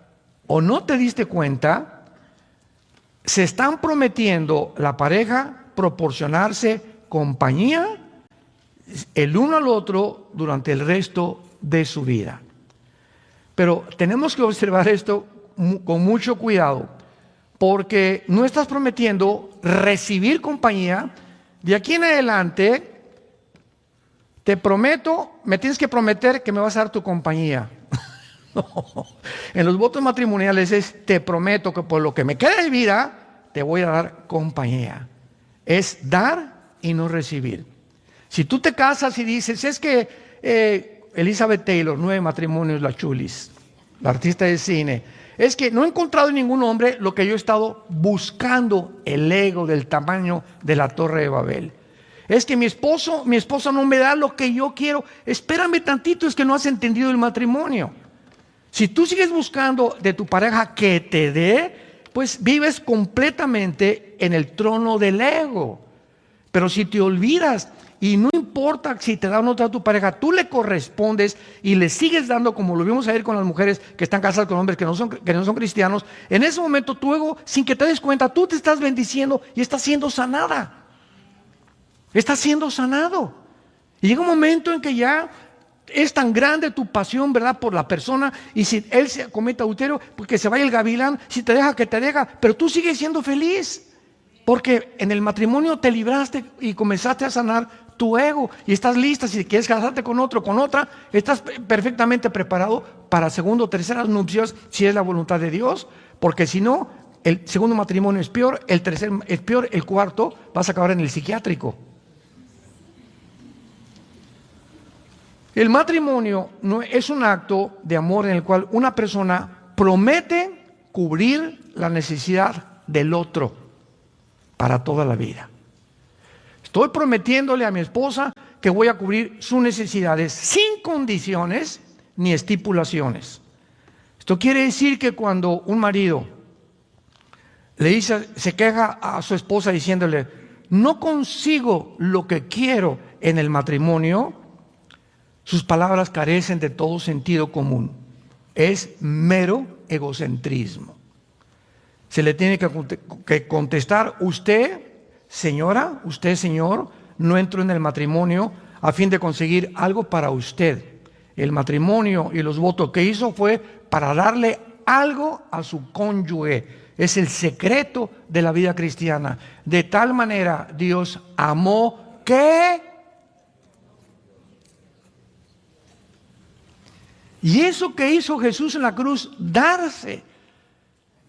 o no te diste cuenta, se están prometiendo la pareja proporcionarse compañía el uno al otro durante el resto de su vida. Pero tenemos que observar esto con mucho cuidado, porque no estás prometiendo recibir compañía. De aquí en adelante, te prometo, me tienes que prometer que me vas a dar tu compañía. No. En los votos matrimoniales es, te prometo que por lo que me queda de vida, te voy a dar compañía. Es dar y no recibir. Si tú te casas y dices, es que Elizabeth Taylor, 9 matrimonios, la chulis, la artista de cine, es que no he encontrado en ningún hombre lo que yo he estado buscando, el ego del tamaño de la Torre de Babel. Es que mi esposa no me da lo que yo quiero. Espérame tantito, es que no has entendido el matrimonio. Si tú sigues buscando de tu pareja que te dé, pues vives completamente en el trono del ego. Pero si te olvidas, y no importa si te da o no te da tu pareja, tú le correspondes y le sigues dando, como lo vimos ayer con las mujeres que están casadas con hombres que no son cristianos, en ese momento tu ego, sin que te des cuenta, tú te estás bendiciendo y estás siendo sanada. Estás siendo sanado. Y llega un momento en que ya es tan grande tu pasión, ¿verdad?, por la persona, y si él se comete adulterio, pues que se vaya el gavilán, si te deja, que te deja, pero tú sigues siendo feliz, porque en el matrimonio te libraste y comenzaste a sanar tu ego, y estás lista. Si quieres casarte con otro, con otra, estás perfectamente preparado para segundo o terceras nupcias, si es la voluntad de Dios, porque si no, el segundo matrimonio es peor, el tercer es peor, el cuarto vas a acabar en el psiquiátrico. El matrimonio no es un acto de amor en el cual una persona promete cubrir la necesidad del otro para toda la vida. Estoy prometiéndole a mi esposa que voy a cubrir sus necesidades sin condiciones ni estipulaciones. Esto quiere decir que cuando un marido le dice, se queja a su esposa diciéndole, no consigo lo que quiero en el matrimonio, sus palabras carecen de todo sentido común. Es mero egocentrismo. Se le tiene que contestar, usted, señora, usted, señor, no entró en el matrimonio a fin de conseguir algo para usted. El matrimonio y los votos que hizo fue para darle algo a su cónyuge. Es el secreto de la vida cristiana. De tal manera Dios amó que... Y eso que hizo Jesús en la cruz, darse.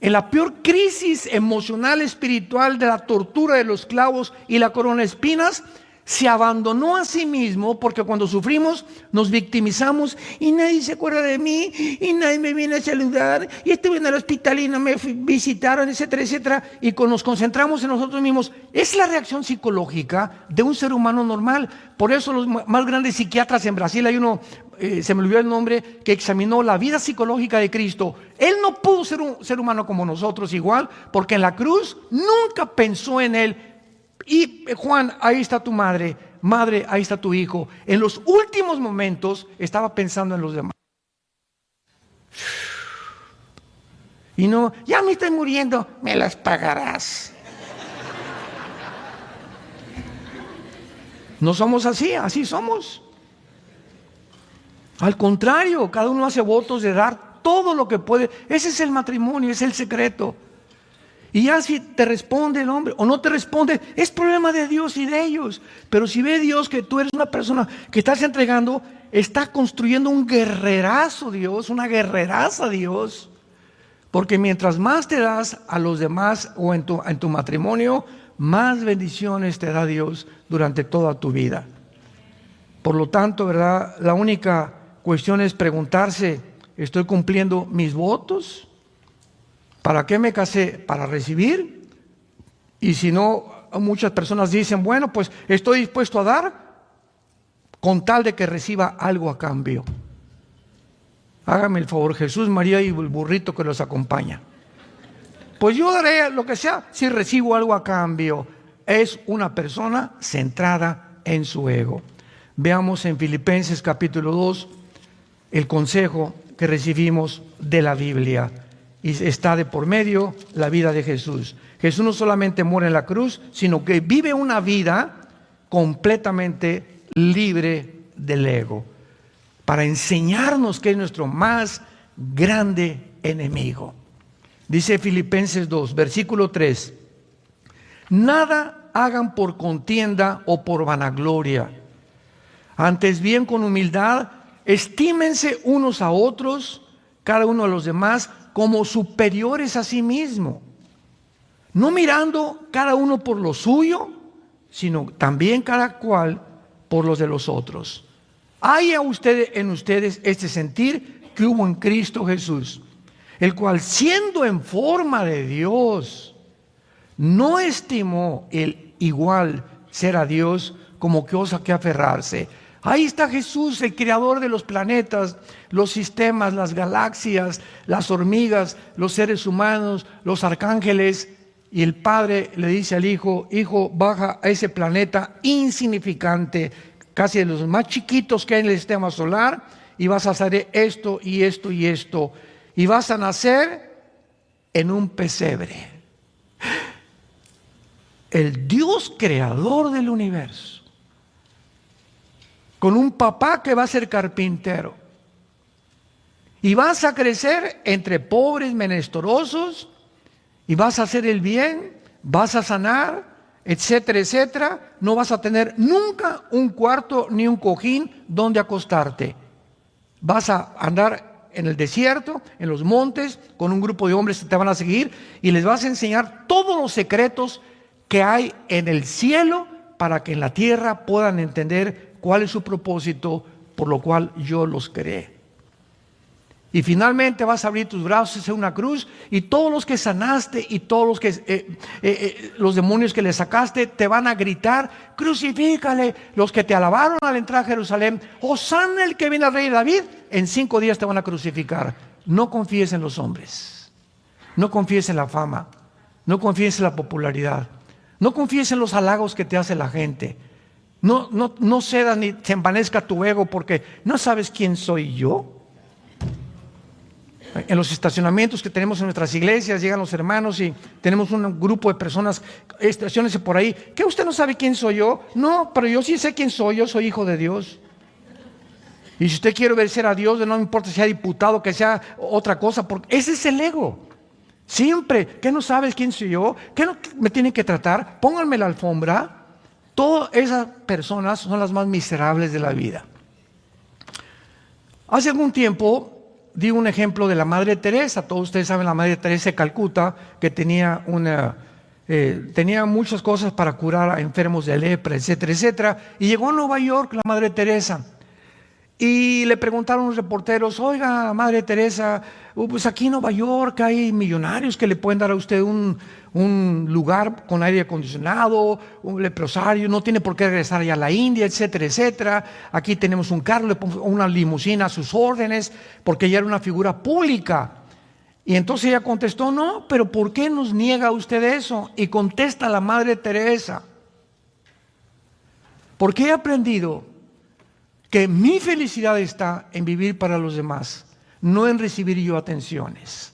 en la peor crisis emocional, espiritual, de la tortura de los clavos y la corona de espinas, se abandonó a sí mismo, porque cuando sufrimos nos victimizamos y nadie se acuerda de mí y nadie me viene a saludar y estuve en el hospital y no me visitaron, etcétera, etcétera, y nos concentramos en nosotros mismos. Es la reacción psicológica de un ser humano normal. Por eso los más grandes psiquiatras en Brasil, hay uno, se me olvidó el nombre, que examinó la vida psicológica de Cristo. Él no pudo ser un ser humano como nosotros igual, porque en la cruz nunca pensó en él. Y Juan, ahí está tu madre, madre, ahí está tu hijo. En los últimos momentos estaba pensando en los demás. Y no, ya me estoy muriendo, me las pagarás. No somos así, así somos. Al contrario, cada uno hace votos de dar todo lo que puede. Ese es el matrimonio, es el secreto. Y ya si te responde el hombre o no te responde, es problema de Dios y de ellos. Pero si ve Dios que tú eres una persona que estás entregando, está construyendo un guerrerazo Dios, una guerreraza Dios. Porque mientras más te das a los demás o en tu matrimonio, más bendiciones te da Dios durante toda tu vida. Por lo tanto, ¿verdad? La única cuestión es preguntarse, ¿estoy cumpliendo mis votos? ¿Para qué me casé? ¿Para recibir? Y si no, muchas personas dicen, bueno, pues estoy dispuesto a dar con tal de que reciba algo a cambio. Hágame el favor, Jesús, María y el burrito que los acompaña. Pues yo daré lo que sea si recibo algo a cambio. Es una persona centrada en su ego. Veamos en Filipenses capítulo 2 el consejo que recibimos de la Biblia. Y está de por medio la vida de Jesús. Jesús no solamente muere en la cruz, sino que vive una vida completamente libre del ego, para enseñarnos que es nuestro más grande enemigo. Dice Filipenses 2, versículo 3: nada hagan por contienda o por vanagloria, antes bien con humildad estímense unos a otros, cada uno a los demás, como superiores a sí mismo, no mirando cada uno por lo suyo, sino también cada cual por los de los otros. Hay en ustedes este sentir que hubo en Cristo Jesús, el cual, siendo en forma de Dios, no estimó el igual ser a Dios como cosa que aferrarse. Ahí está Jesús, el creador de los planetas, los sistemas, las galaxias, las hormigas, los seres humanos, los arcángeles. Y el Padre le dice al Hijo, Hijo, baja a ese planeta insignificante, casi de los más chiquitos que hay en el sistema solar, y vas a hacer esto y esto y esto. Y vas a nacer en un pesebre. El Dios creador del universo, con un papá que va a ser carpintero. Y vas a crecer entre pobres, menesterosos, y vas a hacer el bien, vas a sanar, etcétera, etcétera. No vas a tener nunca un cuarto ni un cojín donde acostarte. Vas a andar en el desierto, en los montes, con un grupo de hombres que te van a seguir, y les vas a enseñar todos los secretos que hay en el cielo, para que en la tierra puedan entender cuál es su propósito, por lo cual yo los creé. Y finalmente vas a abrir tus brazos en una cruz, y todos los que sanaste y todos los que los demonios que le sacaste te van a gritar: crucifícale. Los que te alabaron al entrar a Jerusalén: Hosana el que viene al rey David, en 5 días te van a crucificar. No confíes en los hombres, no confíes en la fama, no confíes en la popularidad, no confíes en los halagos que te hace la gente. No cedas ni se envanezca tu ego, porque no sabes quién soy yo. En los estacionamientos que tenemos en nuestras iglesias llegan los hermanos y tenemos un grupo de personas, estaciónese por ahí. ¿Qué, usted no sabe quién soy yo? No, pero yo sí sé quién soy. Yo soy hijo de Dios. Y si usted quiere obedecer a Dios, no me importa si sea diputado, que sea otra cosa, porque ese es el ego. Siempre, ¿qué no sabes quién soy yo? ¿Qué no me tienen que tratar? Pónganme la alfombra. Todas esas personas son las más miserables de la vida. Hace algún tiempo di un ejemplo de la Madre Teresa. Todos ustedes saben la Madre Teresa de Calcuta, que tenía muchas cosas para curar a enfermos de lepra, etcétera, etcétera. Y llegó a Nueva York la Madre Teresa. Y le preguntaron los reporteros: oiga, Madre Teresa, pues aquí en Nueva York hay millonarios que le pueden dar a usted un lugar con aire acondicionado, un leprosario, no tiene por qué regresar allá a la India, etcétera, etcétera. Aquí tenemos un carro, le ponemos una limusina a sus órdenes, porque ella era una figura pública. Y entonces ella contestó: no, pero ¿por qué nos niega usted eso? Y contesta la Madre Teresa: porque he aprendido que mi felicidad está en vivir para los demás, no en recibir yo atenciones,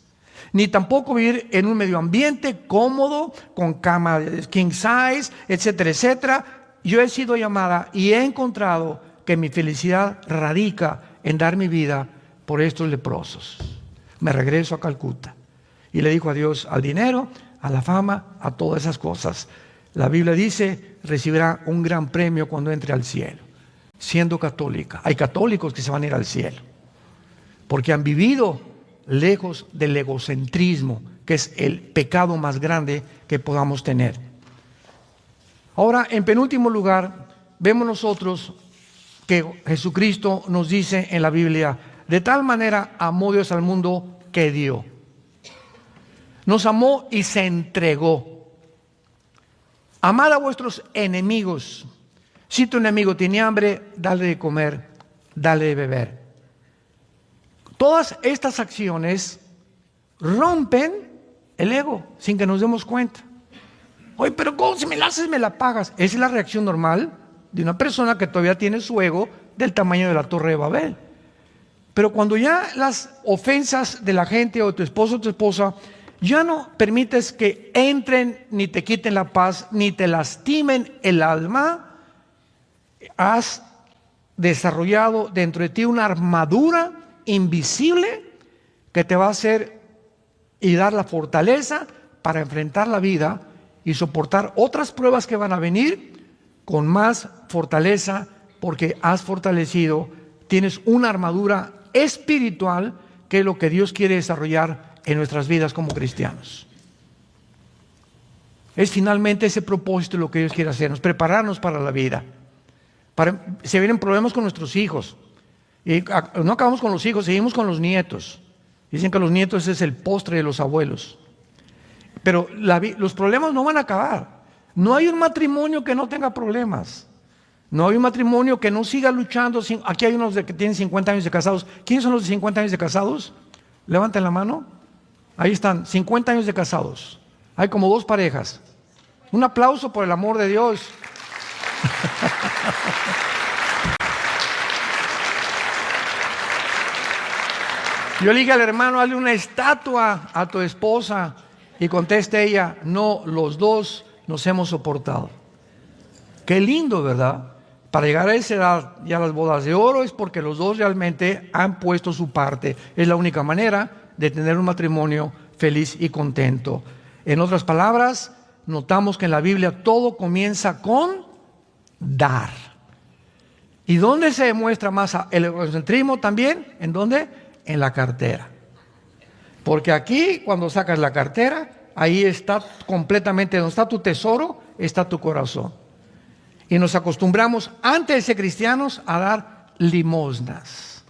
ni tampoco vivir en un medio ambiente cómodo, con cama king size, etcétera, etcétera. Yo he sido llamada y he encontrado que mi felicidad radica en dar mi vida por estos leprosos. Me regreso a Calcuta. Y le dijo adiós al dinero, a la fama, a todas esas cosas. La Biblia dice: recibirá un gran premio cuando entre al cielo. Siendo católica. Hay católicos que se van a ir al cielo porque han vivido lejos del egocentrismo, que es el pecado más grande que podamos tener. Ahora, en penúltimo lugar, vemos nosotros que Jesucristo nos dice en la Biblia: de tal manera amó Dios al mundo que dio. Nos amó y se entregó. Amad a vuestros enemigos. Si tu enemigo tiene hambre, dale de comer, dale de beber. Todas estas acciones rompen el ego sin que nos demos cuenta. Oye, pero ¿cómo? Si me la haces, me la pagas. Esa es la reacción normal de una persona que todavía tiene su ego del tamaño de la Torre de Babel. Pero cuando ya las ofensas de la gente, o tu esposo o tu esposa, ya no permites que entren, ni te quiten la paz, ni te lastimen el alma, has desarrollado dentro de ti una armadura invisible que te va a hacer y dar la fortaleza para enfrentar la vida y soportar otras pruebas que van a venir con más fortaleza, porque has fortalecido, tienes una armadura espiritual, que es lo que Dios quiere desarrollar en nuestras vidas como cristianos. Es finalmente ese propósito lo que Dios quiere hacernos, prepararnos para la vida. Se vienen problemas con nuestros hijos, y no acabamos con los hijos, seguimos con los nietos. Dicen que los nietos es el postre de los abuelos, pero los problemas no van a acabar. No hay un matrimonio que no tenga problemas, no hay un matrimonio que no siga luchando. Aquí hay unos que tienen 50 años de casados. ¿Quiénes son los de 50 años de casados? Levanten la mano. Ahí están, 50 años de casados. Hay como 2 parejas. Un aplauso, por el amor de Dios. Yo le dije al hermano: hazle una estatua a tu esposa. Y conteste ella: no, los dos nos hemos soportado. Qué lindo, ¿verdad? Para llegar a esa edad, ya las bodas de oro, es porque los dos realmente han puesto su parte. Es la única manera de tener un matrimonio feliz y contento. En otras palabras, notamos que en la Biblia todo comienza con dar. ¿Y dónde se demuestra más el egocentrismo también? ¿En dónde? En la cartera. Porque aquí, cuando sacas la cartera, ahí está completamente, donde está tu tesoro, está tu corazón. Y nos acostumbramos, antes de ser cristianos, a dar limosnas.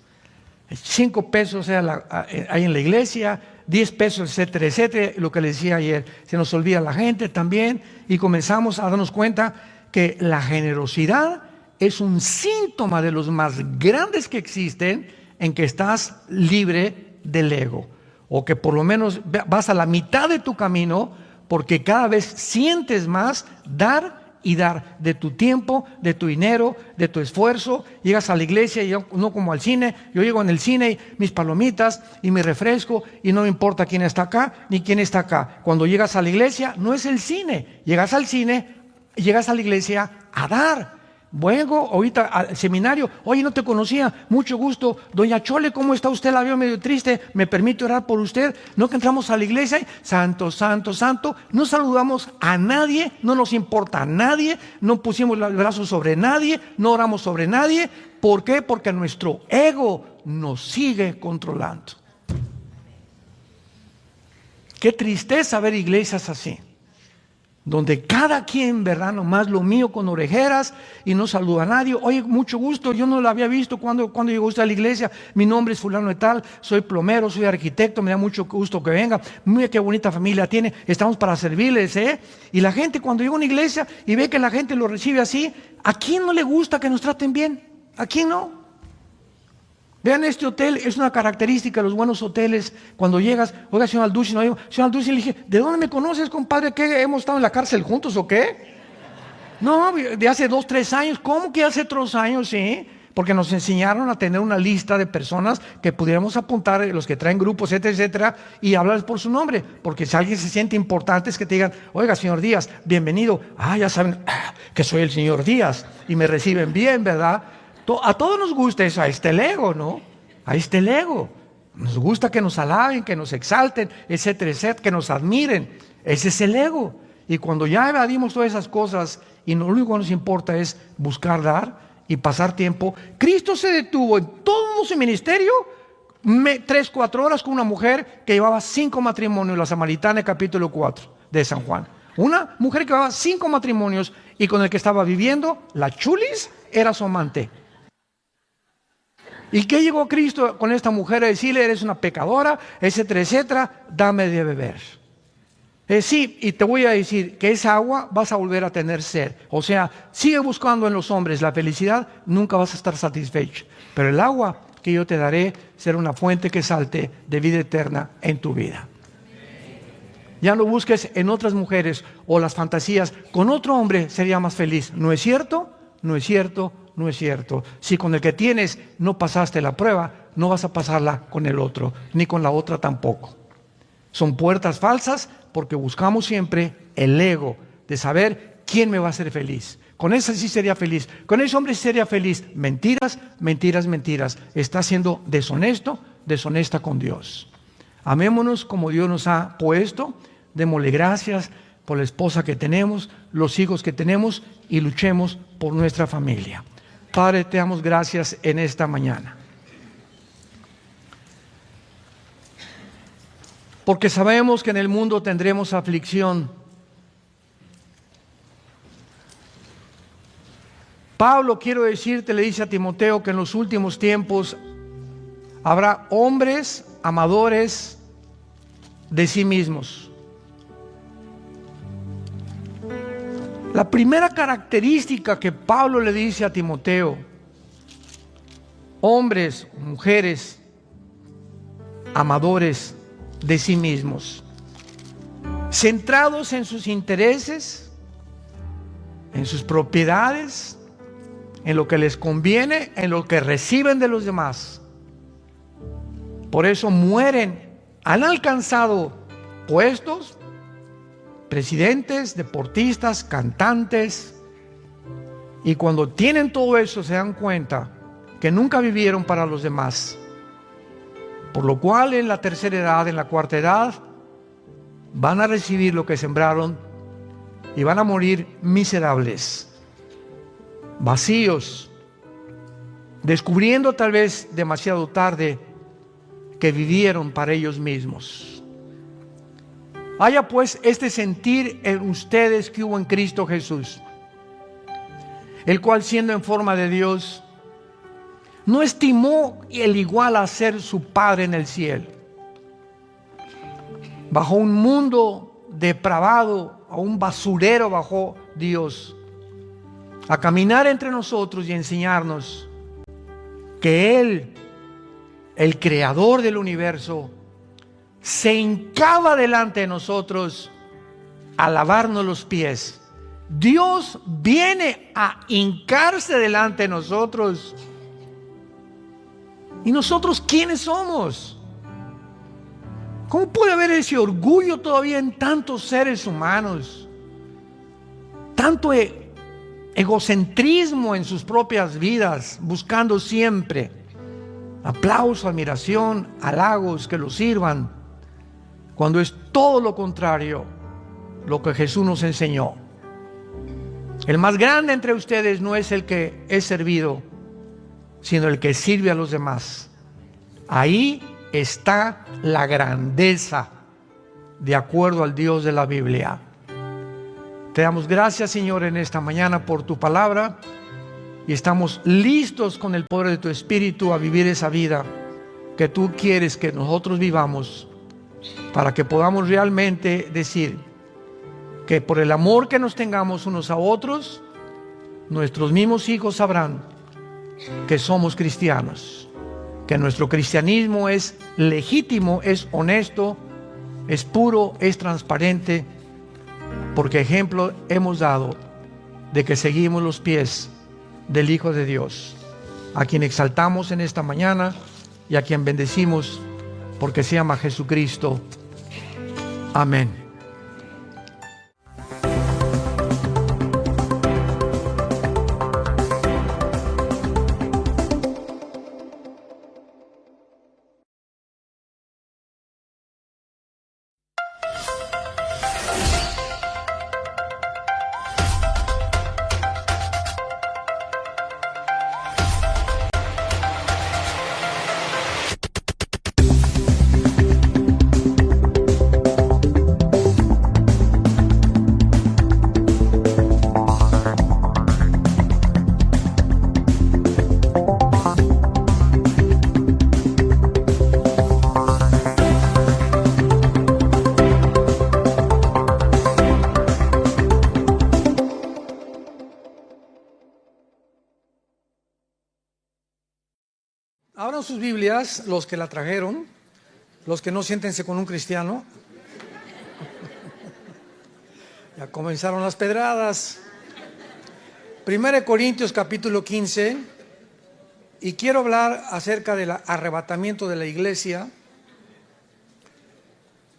5 pesos ahí en la iglesia, 10 pesos, etcétera, etcétera. Lo que les decía ayer, se nos olvida la gente también, y comenzamos a darnos cuenta que la generosidad es un síntoma de los más grandes que existen, en que estás libre del ego, o que por lo menos vas a la mitad de tu camino, porque cada vez sientes más dar y dar de tu tiempo, de tu dinero, de tu esfuerzo. Llegas a la iglesia y no como al cine. Yo llego en el cine y mis palomitas y mi refresco, y no me importa quién está acá ni quién está acá. Cuando llegas a la iglesia, no es el cine. Llegas al cine, llegas a la iglesia a dar. Vengo ahorita al seminario. Oye, no te conocía, mucho gusto. Doña Chole, ¿cómo está usted? La veo medio triste. ¿Me permite orar por usted? No, que entramos a la iglesia y santo, santo, santo. No saludamos a nadie, no nos importa a nadie, no pusimos el brazo sobre nadie, no oramos sobre nadie. ¿Por qué? Porque nuestro ego nos sigue controlando. Qué tristeza ver iglesias así, donde cada quien, ¿verdad? Nomás lo mío con orejeras y no saluda a nadie. Oye, mucho gusto, yo no la había visto cuando llegó usted a la iglesia. Mi nombre es fulano de tal, soy plomero, soy arquitecto, me da mucho gusto que venga. Mira qué bonita familia tiene, estamos para servirles, ¿eh? Y la gente cuando llega a una iglesia y ve que la gente lo recibe así, ¿a quién no le gusta que nos traten bien? ¿A quién no? Vean, este hotel es una característica de los buenos hoteles. Cuando llegas, oiga, señor Alducin, no, señor Alducin, le dije, ¿de dónde me conoces, compadre? ¿Qué, hemos estado en la cárcel juntos o qué? No, de hace 2, 3 años. ¿Cómo que hace 3 años? Sí, porque nos enseñaron a tener una lista de personas que pudiéramos apuntar, los que traen grupos, etcétera, etcétera, y hablarles por su nombre. Porque si alguien se siente importante es que te digan, oiga, señor Díaz, bienvenido. Ah, ya saben que soy el señor Díaz y me reciben bien, ¿verdad? A todos nos gusta eso, ahí está el ego, ¿no? Ahí está el ego. Nos gusta que nos alaben, que nos exalten, etcétera, etcétera, que nos admiren. Ese es el ego. Y cuando ya evadimos todas esas cosas y lo único que nos importa es buscar dar y pasar tiempo, Cristo se detuvo en todo su ministerio 3, 4 horas con una mujer que llevaba 5 matrimonios, la samaritana, capítulo 4 de San Juan. Una mujer que llevaba 5 matrimonios y con el que estaba viviendo, la chulis, era su amante. ¿Y qué llegó Cristo con esta mujer a decirle? Eres una pecadora, etcétera, etcétera, dame de beber. Sí, y te voy a decir que esa agua vas a volver a tener sed. O sea, sigue buscando en los hombres la felicidad, nunca vas a estar satisfecho. Pero el agua que yo te daré será una fuente que salte de vida eterna en tu vida. Ya no busques en otras mujeres o las fantasías. Con otro hombre sería más feliz. ¿No es cierto? No es cierto. No es cierto. Si con el que tienes no pasaste la prueba, no vas a pasarla con el otro, ni con la otra tampoco. Son puertas falsas porque buscamos siempre el ego de saber quién me va a hacer feliz. Con ese sí sería feliz, con ese hombre sí sería feliz. Mentiras, mentiras, mentiras. Está siendo deshonesto, deshonesta con Dios. Amémonos como Dios nos ha puesto, démosle gracias por la esposa que tenemos, los hijos que tenemos y luchemos por nuestra familia. Padre, te damos gracias en esta mañana. Porque sabemos que en el mundo tendremos aflicción. Pablo, quiero decirte, le dice a Timoteo que en los últimos tiempos habrá hombres amadores de sí mismos. La primera característica que Pablo le dice a Timoteo, hombres, mujeres, amadores de sí mismos, centrados en sus intereses, en sus propiedades, en lo que les conviene, en lo que reciben de los demás. Por eso mueren, han alcanzado puestos, presidentes, deportistas, cantantes, y cuando tienen todo eso se dan cuenta que nunca vivieron para los demás, por lo cual en la tercera edad, en la cuarta edad, van a recibir lo que sembraron y van a morir miserables, vacíos, descubriendo tal vez demasiado tarde que vivieron para ellos mismos. Haya pues este sentir en ustedes que hubo en Cristo Jesús, el cual siendo en forma de Dios, no estimó el igual a ser su Padre en el cielo. Bajo un mundo depravado, a un basurero bajó Dios a caminar entre nosotros y enseñarnos que Él, el creador del universo, se hincaba delante de nosotros a lavarnos los pies. Dios viene a hincarse delante de nosotros. ¿Y nosotros quiénes somos? ¿Cómo puede haber ese orgullo todavía en tantos seres humanos? Tanto egocentrismo en sus propias vidas, buscando siempre aplauso, admiración, halagos que los sirvan, cuando es todo lo contrario lo que Jesús nos enseñó. El más grande entre ustedes no es el que es servido, sino el que sirve a los demás. Ahí está la grandeza de acuerdo al Dios de la Biblia. Te damos gracias, Señor, en esta mañana por tu palabra, y estamos listos con el poder de tu Espíritu a vivir esa vida que tú quieres que nosotros vivamos, para que podamos realmente decir que por el amor que nos tengamos unos a otros, nuestros mismos hijos sabrán que somos cristianos, que nuestro cristianismo es legítimo, es honesto, es puro, es transparente, porque ejemplo hemos dado de que seguimos los pies del Hijo de Dios, a quien exaltamos en esta mañana y a quien bendecimos porque se llama Jesucristo. Amén. Abran sus Biblias, los que la trajeron, los que no, siéntense con un cristiano. Ya comenzaron las pedradas. 1 Corintios capítulo 15, y quiero hablar acerca del arrebatamiento de la iglesia,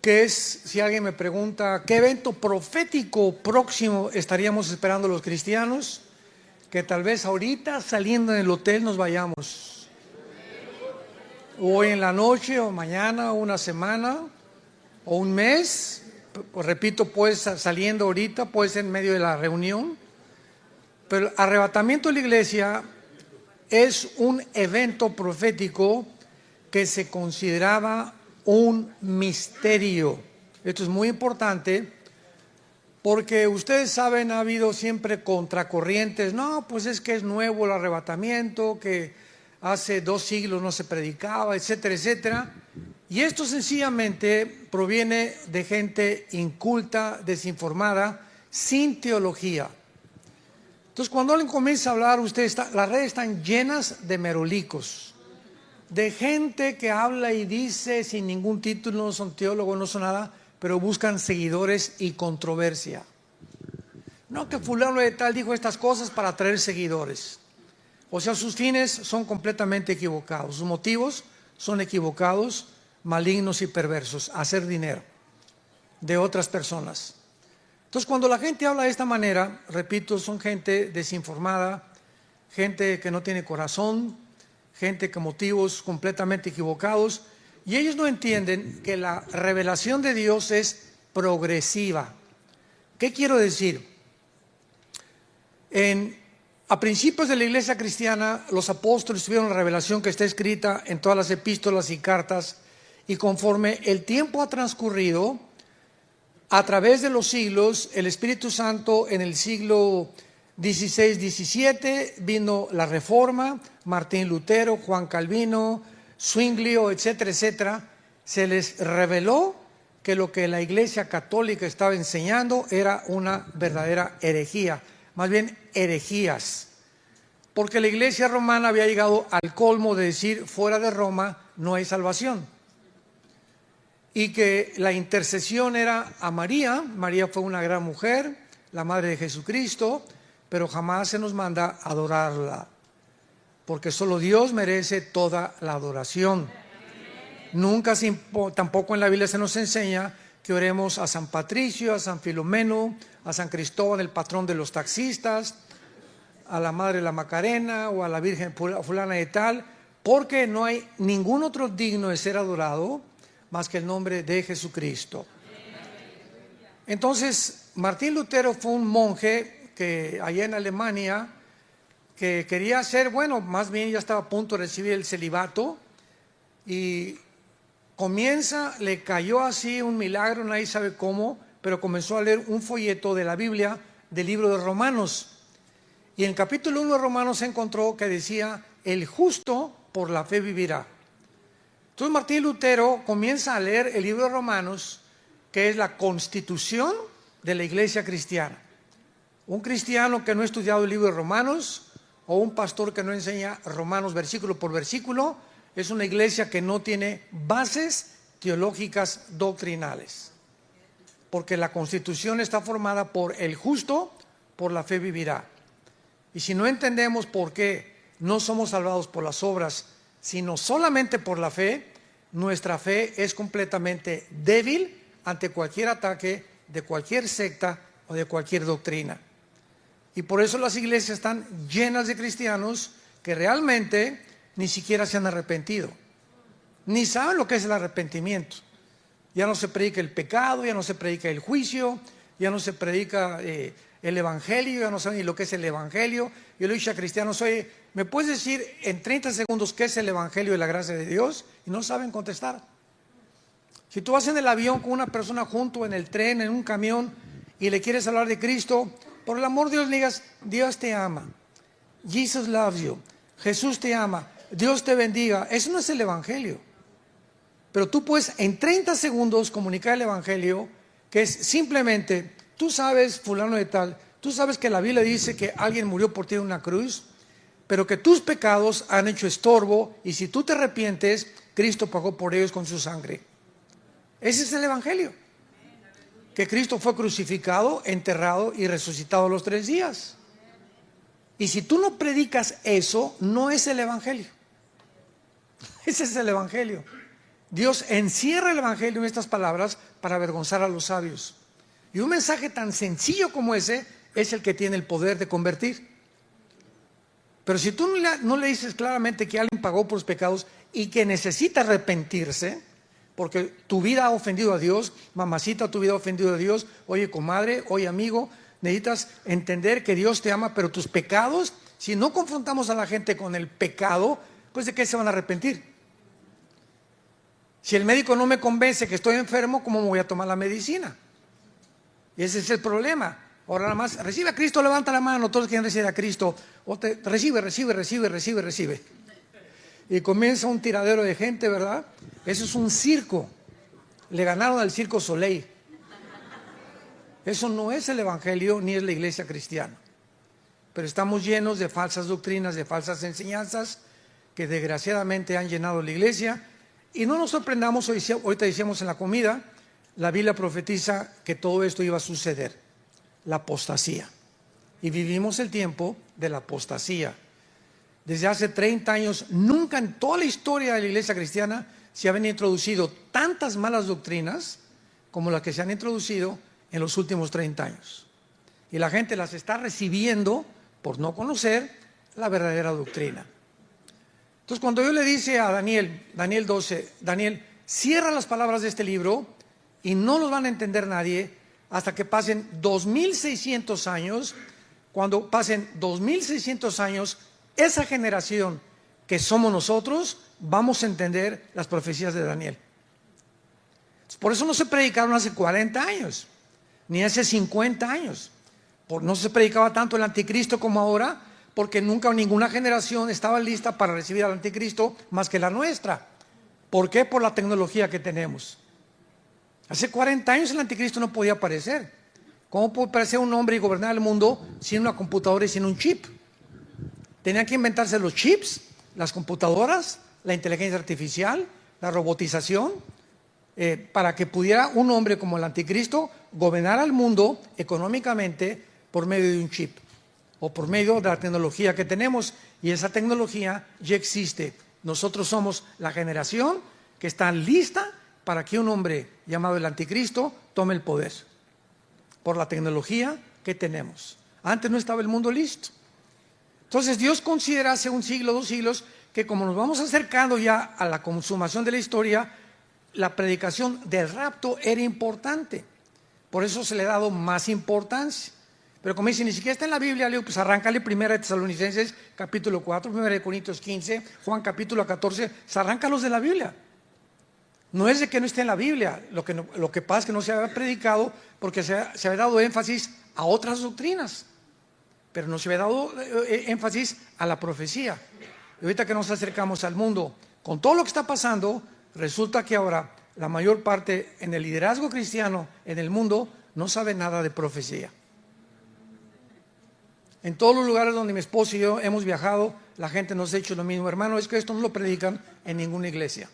que es, si alguien me pregunta, ¿qué evento profético próximo estaríamos esperando los cristianos? Que tal vez ahorita saliendo del hotel nos vayamos. Hoy en la noche, o mañana, o una semana, o un mes. Pues repito, pues saliendo ahorita, puede ser en medio de la reunión. Pero el arrebatamiento de la iglesia es un evento profético que se consideraba un misterio. Esto es muy importante porque ustedes saben, ha habido siempre contracorrientes. No, pues es que es nuevo el arrebatamiento, que hace 2 siglos no se predicaba, etcétera, etcétera. Y esto sencillamente proviene de gente inculta, desinformada, sin teología. Entonces, cuando alguien comienza a hablar, las redes están llenas de merolicos, de gente que habla y dice sin ningún título, no son teólogos, no son nada, pero buscan seguidores y controversia. No, que fulano de tal dijo estas cosas para atraer seguidores. O sea, sus fines son completamente equivocados, sus motivos son equivocados, malignos y perversos, hacer dinero de otras personas. Entonces, cuando la gente habla de esta manera, repito, son gente desinformada, gente que no tiene corazón, gente con motivos completamente equivocados, y ellos no entienden que la revelación de Dios es progresiva. ¿Qué quiero decir? A principios de la iglesia cristiana, los apóstoles tuvieron la revelación que está escrita en todas las epístolas y cartas, y conforme el tiempo ha transcurrido, a través de los siglos, el Espíritu Santo en el siglo XVI, XVII, vino la Reforma, Martín Lutero, Juan Calvino, Zwinglio, etcétera, etcétera, se les reveló que lo que la iglesia católica estaba enseñando era una verdadera herejía. Más bien herejías, porque la iglesia romana había llegado al colmo de decir fuera de Roma no hay salvación, y que la intercesión era a María. María fue una gran mujer, la madre de Jesucristo, pero jamás se nos manda adorarla, porque solo Dios merece toda la adoración. Nunca, tampoco en la Biblia se nos enseña que oremos a San Patricio, a San Filomeno, a San Cristóbal, el patrón de los taxistas, a la Madre de la Macarena o a la Virgen fulana de tal, porque no hay ningún otro digno de ser adorado más que el nombre de Jesucristo. Entonces, Martín Lutero fue un monje que allá en Alemania, que quería ser, bueno, más bien ya estaba a punto de recibir el celibato, y le cayó así un milagro, nadie sabe cómo, pero comenzó a leer un folleto de la Biblia del libro de Romanos. Y en el capítulo 1 de Romanos se encontró que decía, el justo por la fe vivirá. Entonces Martín Lutero comienza a leer el libro de Romanos, que es la constitución de la iglesia cristiana. Un cristiano que no ha estudiado el libro de Romanos, o un pastor que no enseña Romanos versículo por versículo, es una iglesia que no tiene bases teológicas doctrinales. Porque la constitución está formada por el justo, por la fe vivirá. Y si no entendemos por qué no somos salvados por las obras, sino solamente por la fe, nuestra fe es completamente débil ante cualquier ataque de cualquier secta o de cualquier doctrina. Y por eso las iglesias están llenas de cristianos que realmente ni siquiera se han arrepentido, ni saben lo que es el arrepentimiento. Ya no se predica el pecado, ya no se predica el juicio, ya no se predica el evangelio, ya no saben ni lo que es el evangelio. Yo le dije a cristianos, oye, ¿me puedes decir en 30 segundos qué es el evangelio de la gracia de Dios? Y no saben contestar. Si tú vas en el avión con una persona junto, en el tren, en un camión, y le quieres hablar de Cristo, por el amor de Dios le digas, Dios te ama, Jesus loves you, Jesús te ama, Dios te bendiga. Eso no es el evangelio. Pero tú puedes en 30 segundos comunicar el evangelio, que es simplemente, tú sabes, fulano de tal, tú sabes que la Biblia dice que alguien murió por ti en una cruz, pero que tus pecados han hecho estorbo, y si tú te arrepientes, Cristo pagó por ellos con su sangre. Ese es el evangelio. Que Cristo fue crucificado, enterrado y resucitado a los 3 días. Y si tú no predicas eso, no es el evangelio. Ese es el evangelio. Dios encierra el evangelio en estas palabras para avergonzar a los sabios. Y un mensaje tan sencillo como ese es el que tiene el poder de convertir. Pero si tú no le dices claramente que alguien pagó por los pecados y que necesita arrepentirse, porque tu vida ha ofendido a Dios, mamacita, tu vida ha ofendido a Dios, oye comadre, oye amigo, necesitas entender que Dios te ama, pero tus pecados, si no confrontamos a la gente con el pecado, pues ¿de qué se van a arrepentir? Si el médico no me convence que estoy enfermo, ¿cómo me voy a tomar la medicina? Y ese es el problema. Ahora nada más, recibe a Cristo, levanta la mano, todos quieren recibir a Cristo, recibe. Y comienza un tiradero de gente, ¿verdad? Eso es un circo. Le ganaron al Circo Soleil. Eso no es el evangelio ni es la iglesia cristiana. Pero estamos llenos de falsas doctrinas, de falsas enseñanzas que desgraciadamente han llenado la iglesia. Y no nos sorprendamos, ahorita decíamos en la comida, la Biblia profetiza que todo esto iba a suceder, la apostasía. Y vivimos el tiempo de la apostasía. Desde hace 30 años, nunca en toda la historia de la iglesia cristiana se habían introducido tantas malas doctrinas como las que se han introducido en los últimos 30 años. Y la gente las está recibiendo por no conocer la verdadera doctrina. Entonces, cuando yo le dice a Daniel 12, Daniel, cierra las palabras de este libro y no los van a entender nadie hasta que pasen 2600 años. Cuando pasen 2600 años, esa generación que somos nosotros, vamos a entender las profecías de Daniel. Por eso no se predicaron hace 40 años, ni hace 50 años. No se predicaba tanto el anticristo como ahora, porque nunca ninguna generación estaba lista para recibir al anticristo más que la nuestra. ¿Por qué? Por la tecnología que tenemos. Hace 40 años el anticristo no podía aparecer. ¿Cómo puede aparecer un hombre y gobernar el mundo sin una computadora y sin un chip? Tenían que inventarse los chips, las computadoras, la inteligencia artificial, la robotización, para que pudiera un hombre como el anticristo gobernar al mundo económicamente por medio de un chip o por medio de la tecnología que tenemos. Y esa tecnología ya existe. Nosotros somos la generación que está lista para que un hombre llamado el anticristo tome el poder por la tecnología que tenemos. Antes no estaba el mundo listo. Entonces Dios considera hace un siglo, 2 siglos, que como nos vamos acercando ya a la consumación de la historia, la predicación del rapto era importante. Por eso se le ha dado más importancia. Pero como dice, ni siquiera está en la Biblia, le digo, pues arráncale 1 Tesalonicenses capítulo 4, 1 Corintios 15, Juan capítulo 14, se arráncalos de la Biblia. No es de que no esté en la Biblia, lo que pasa es que no se había predicado porque se había dado énfasis a otras doctrinas, pero no se había dado énfasis a la profecía. Y ahorita que nos acercamos al mundo, con todo lo que está pasando, resulta que ahora la mayor parte en el liderazgo cristiano en el mundo no sabe nada de profecía. En todos los lugares donde mi esposo y yo hemos viajado, la gente nos ha dicho lo mismo: hermano, es que esto no lo predican en ninguna iglesia.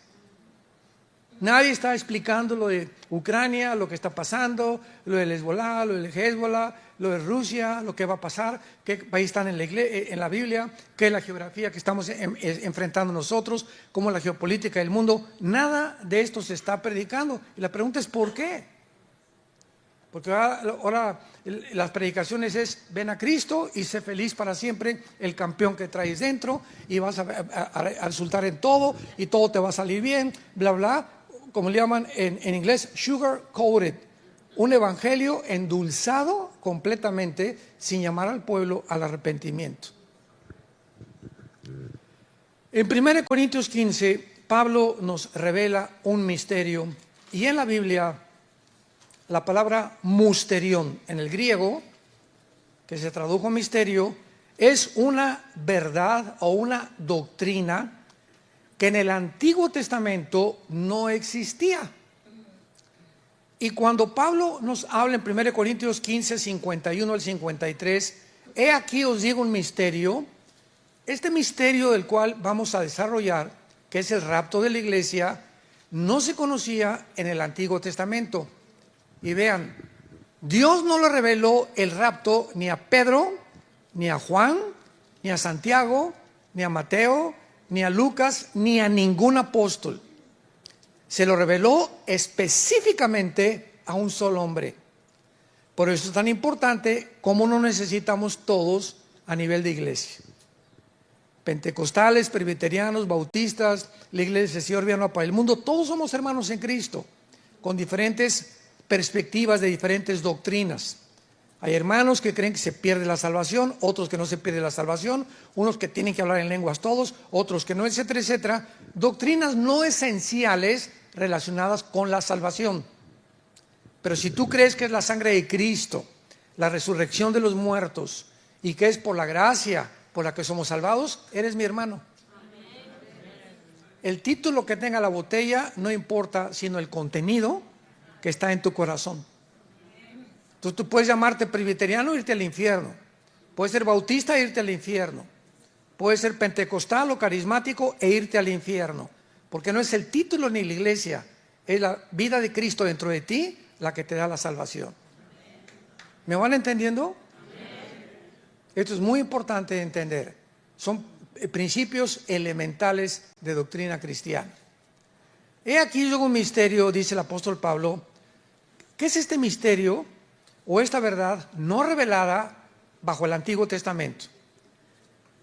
Nadie está explicando lo de Ucrania, lo que está pasando, lo del Hezbollah, lo del Hezbollah, lo de Rusia, lo que va a pasar, qué país están en la Biblia, qué es la geografía que estamos enfrentando nosotros, cómo es la geopolítica del mundo. Nada de esto se está predicando. Y la pregunta es ¿por qué? Porque ahora las predicaciones es: ven a Cristo y sé feliz para siempre, el campeón que traes dentro, y vas a resultar en todo, y todo te va a salir bien, bla, bla, como le llaman en inglés, sugar coated, un evangelio endulzado completamente, sin llamar al pueblo al arrepentimiento. En 1 Corintios 15, Pablo nos revela un misterio, y en la Biblia la palabra musterión en el griego, que se tradujo misterio, es una verdad o una doctrina que en el Antiguo Testamento no existía. Y cuando Pablo nos habla en 1 Corintios 15, 51 al 53, he aquí os digo un misterio. Este misterio del cual vamos a desarrollar, que es el rapto de la iglesia, no se conocía en el Antiguo Testamento. Y vean, Dios no le reveló el rapto ni a Pedro, ni a Juan, ni a Santiago, ni a Mateo, ni a Lucas, ni a ningún apóstol. Se lo reveló específicamente a un solo hombre. Por eso es tan importante cómo nos necesitamos todos a nivel de iglesia. Pentecostales, presbiterianos, bautistas, la iglesia del Señor Viano para el mundo, todos somos hermanos en Cristo, con diferentes perspectivas de diferentes doctrinas. Hay hermanos que creen que se pierde la salvación, otros que no se pierde la salvación, unos que tienen que hablar en lenguas todos, otros que no, etcétera, etcétera. Doctrinas no esenciales relacionadas con la salvación. Pero si tú crees que es la sangre de Cristo, la resurrección de los muertos, y que es por la gracia por la que somos salvados, eres mi hermano. El título que tenga la botella no importa, sino el contenido que está en tu corazón. Entonces tú puedes llamarte presbiteriano e irte al infierno, puedes ser bautista e irte al infierno, puedes ser pentecostal o carismático e irte al infierno, porque no es el título ni la iglesia, es la vida de Cristo dentro de ti la que te da la salvación. ¿Me van entendiendo? Esto es muy importante de entender. Son principios elementales de doctrina cristiana. He aquí yo un misterio, dice el apóstol Pablo. ¿Qué es este misterio o esta verdad no revelada bajo el Antiguo Testamento?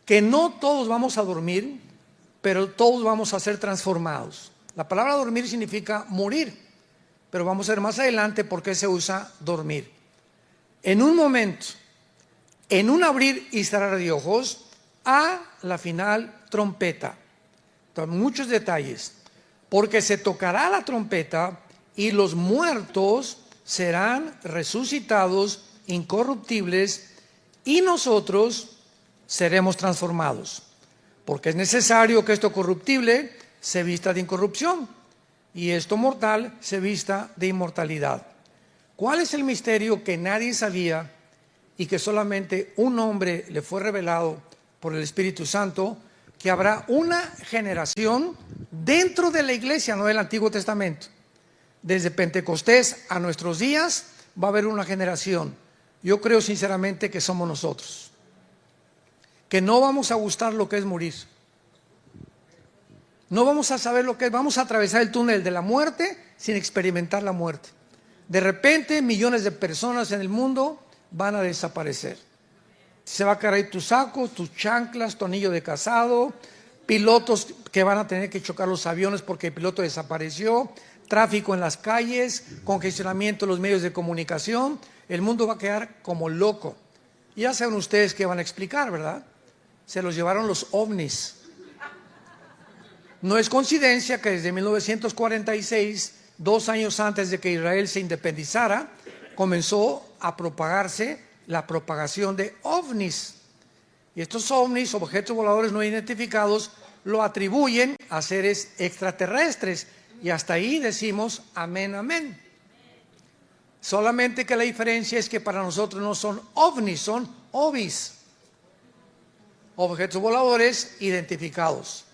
Que no todos vamos a dormir, pero todos vamos a ser transformados. La palabra dormir significa morir, pero vamos a ver más adelante por qué se usa dormir. En un momento, en un abrir y cerrar de ojos, a la final trompeta. Entonces, muchos detalles. Porque se tocará la trompeta y los muertos serán resucitados incorruptibles y nosotros seremos transformados. Porque es necesario que esto corruptible se vista de incorrupción y esto mortal se vista de inmortalidad. ¿Cuál es el misterio que nadie sabía y que solamente un hombre le fue revelado por el Espíritu Santo? Que habrá una generación dentro de la iglesia, no del Antiguo Testamento. Desde Pentecostés a nuestros días va a haber una generación. Yo creo sinceramente que somos nosotros, que no vamos a gustar lo que es morir. No vamos a saber lo que es, vamos a atravesar el túnel de la muerte sin experimentar la muerte. De repente millones de personas en el mundo van a desaparecer. Se va a caer tu saco, tus chanclas, tu anillo de casado, pilotos que van a tener que chocar los aviones porque el piloto desapareció, tráfico en las calles, congestionamiento en los medios de comunicación. El mundo va a quedar como loco. Ya saben ustedes qué van a explicar, ¿verdad? Se los llevaron los ovnis. No es coincidencia que desde 1946, 2 años antes de que Israel se independizara, comenzó a propagarse la propagación de ovnis. Y estos ovnis, objetos voladores no identificados, lo atribuyen a seres extraterrestres. Y hasta ahí decimos amén, amén. Solamente que la diferencia es que para nosotros no son ovnis, son ovis, objetos voladores identificados.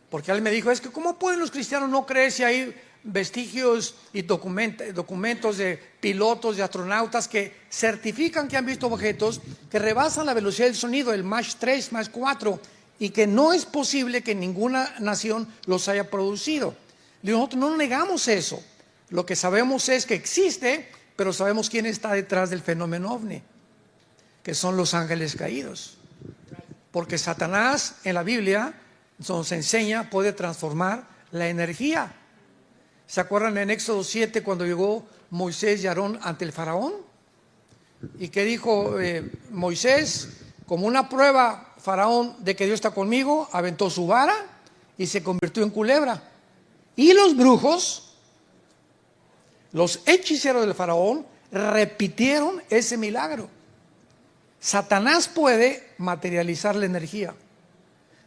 Porque él me dijo, es que ¿cómo pueden los cristianos no creer si hay vestigios y documentos de pilotos, de astronautas que certifican que han visto objetos que rebasan la velocidad del sonido, el Mach 3, Mach 4, y que no es posible que ninguna nación los haya producido? Nosotros no negamos eso. Lo que sabemos es que existe, pero sabemos quién está detrás del fenómeno ovni, que son los ángeles caídos. Porque Satanás en la Biblia nos enseña, puede transformar la energía. ¿Se acuerdan en Éxodo 7 cuando llegó Moisés y Aarón ante el faraón? ¿Y qué dijo Moisés? Como una prueba, faraón, de que Dios está conmigo, aventó su vara y se convirtió en culebra. Y los brujos, los hechiceros del faraón, repitieron ese milagro. Satanás puede materializar la energía.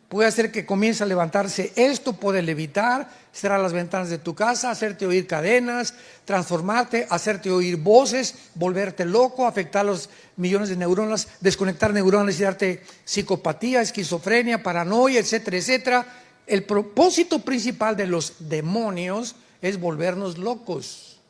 Puede hacer que comience a levantarse esto, puede levitar, cerrar las ventanas de tu casa, hacerte oír cadenas, transformarte, hacerte oír voces, volverte loco, afectar los millones de neuronas, desconectar neuronas y darte psicopatía, esquizofrenia, paranoia, etcétera, etcétera. El propósito principal de los demonios es volvernos locos,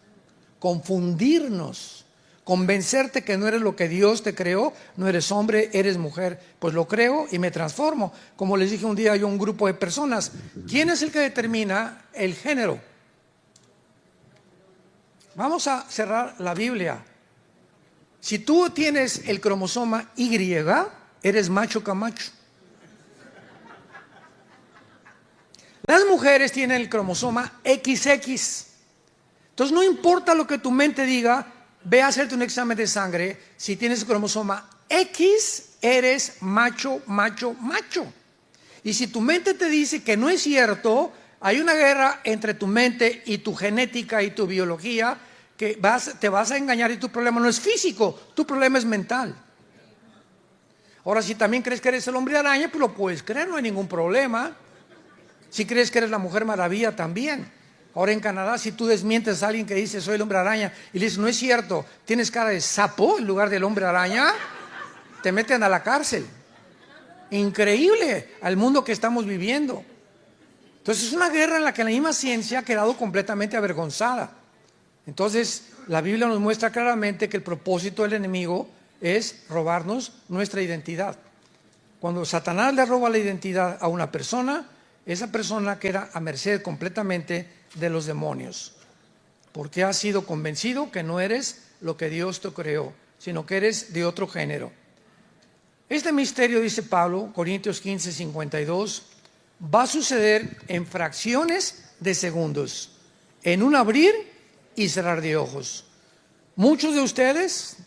confundirnos, convencerte que no eres lo que Dios te creó, no eres hombre, eres mujer. Pues lo creo y me transformo. Como les dije un día yo a un grupo de personas, ¿quién es el que determina el género? Vamos a cerrar la Biblia. Si tú tienes el cromosoma Y, eres macho camacho. Las mujeres tienen el cromosoma XX. Entonces no importa lo que tu mente diga, ve a hacerte un examen de sangre. Si tienes el cromosoma X, eres macho, macho, macho. Y si tu mente te dice que no es cierto, hay una guerra entre tu mente y tu genética y tu biología, que te vas a engañar y tu problema no es físico, tu problema es mental. Ahora, si también crees que eres el hombre araña, pues lo puedes creer, no hay ningún problema. Si crees que eres la mujer maravilla, también. Ahora en Canadá, si tú desmientes a alguien que dice soy el hombre araña y le dices no es cierto, tienes cara de sapo en lugar del hombre araña, te meten a la cárcel. Increíble al mundo que estamos viviendo. Entonces es una guerra en la que la misma ciencia ha quedado completamente avergonzada. Entonces la Biblia nos muestra claramente que el propósito del enemigo es robarnos nuestra identidad. Cuando Satanás le roba la identidad a una persona, esa persona queda a merced completamente de los demonios, porque has sido convencido que no eres lo que Dios te creó, sino que eres de otro género. Este misterio, dice Pablo, Corintios 15, 52, va a suceder en fracciones de segundos, en un abrir y cerrar de ojos. Muchos de ustedes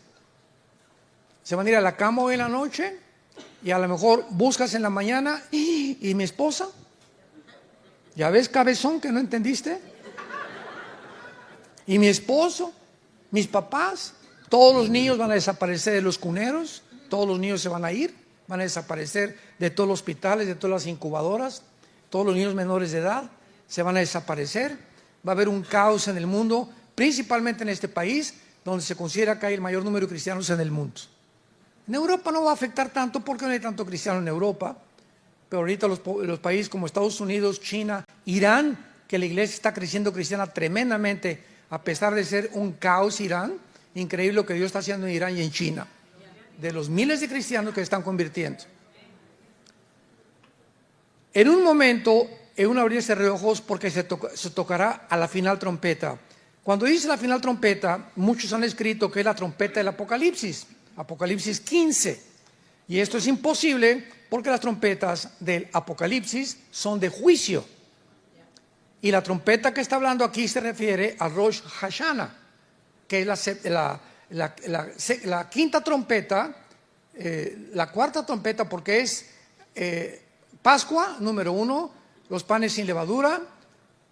se van a ir a la cama hoy en la noche y a lo mejor buscas en la mañana y mi esposa. ¿Ya ves, cabezón, que no entendiste? Y mi esposo, mis papás, todos los niños van a desaparecer de los cuneros, todos los niños se van a ir, van a desaparecer de todos los hospitales, de todas las incubadoras, todos los niños menores de edad se van a desaparecer. Va a haber un caos en el mundo, principalmente en este país, donde se considera que hay el mayor número de cristianos en el mundo. En Europa no va a afectar tanto porque no hay tanto cristiano en Europa. Pero ahorita los países como Estados Unidos, China, Irán, que la iglesia está creciendo cristiana tremendamente, a pesar de ser un caos Irán, increíble lo que Dios está haciendo en Irán y en China, de los miles de cristianos que se están convirtiendo. En un momento, en un abrirse de ojos, porque se tocará a la final trompeta. Cuando dice la final trompeta, muchos han escrito que es la trompeta del Apocalipsis, Apocalipsis 15. Y esto es imposible porque las trompetas del Apocalipsis son de juicio. Y la trompeta que está hablando aquí se refiere a Rosh Hashanah, que es la quinta trompeta, la cuarta trompeta, porque es Pascua, número 1, los panes sin levadura,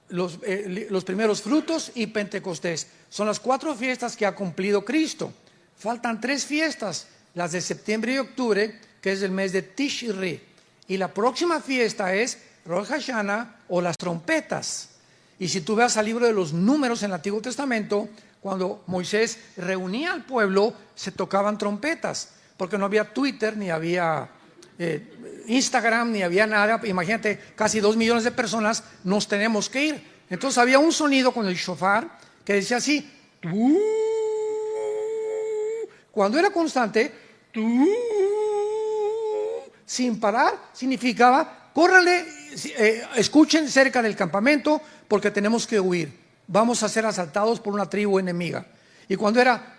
los primeros frutos y Pentecostés. Son las 4 fiestas que ha cumplido Cristo. Faltan 3 fiestas, las de septiembre y octubre, que es el mes de Tishri. Y la próxima fiesta es Rosh Hashanah o las trompetas. Y si tú ves al libro de los Números en el Antiguo Testamento, cuando Moisés reunía al pueblo, se tocaban trompetas, porque no había Twitter, ni había Instagram, ni había nada. Imagínate, casi 2 millones de personas, nos tenemos que ir. Entonces había un sonido con el shofar que decía así, cuando era constante, sin parar, significaba, córrale, escuchen cerca del campamento, porque tenemos que huir. Vamos a ser asaltados por una tribu enemiga. Y cuando era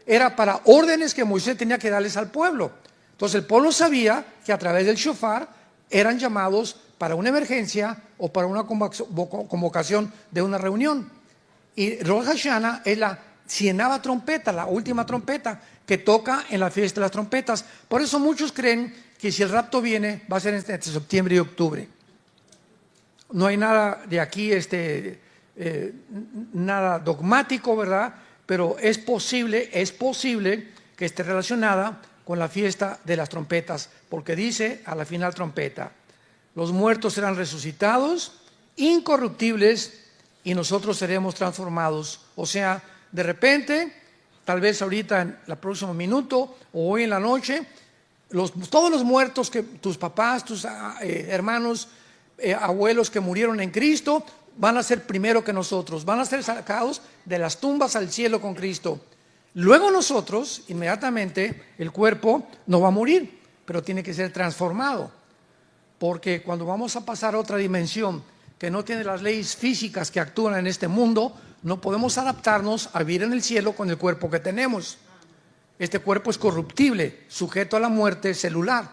era para órdenes que Moisés tenía que darles al pueblo. Entonces el pueblo sabía que a través del shofar eran llamados para una emergencia o para una convocación de una reunión. Y Rosh Hashanah es la 100ª trompeta, la última trompeta que toca en la fiesta de las trompetas. Por eso muchos creen que si el rapto viene va a ser entre septiembre y octubre. No hay nada de aquí, nada dogmático, ¿verdad? Pero es posible que esté relacionada con la fiesta de las trompetas, porque dice a la final trompeta, los muertos serán resucitados, incorruptibles, y nosotros seremos transformados. O sea, de repente, tal vez ahorita en el próximo minuto o hoy en la noche, todos los muertos, que tus papás, tus hermanos, abuelos que murieron en Cristo, van a ser primero que nosotros, van a ser sacados de las tumbas al cielo con Cristo. Luego nosotros, inmediatamente, el cuerpo no va a morir, pero tiene que ser transformado, porque cuando vamos a pasar a otra dimensión que no tiene las leyes físicas que actúan en este mundo, no podemos adaptarnos a vivir en el cielo con el cuerpo que tenemos. Este cuerpo es corruptible, sujeto a la muerte celular,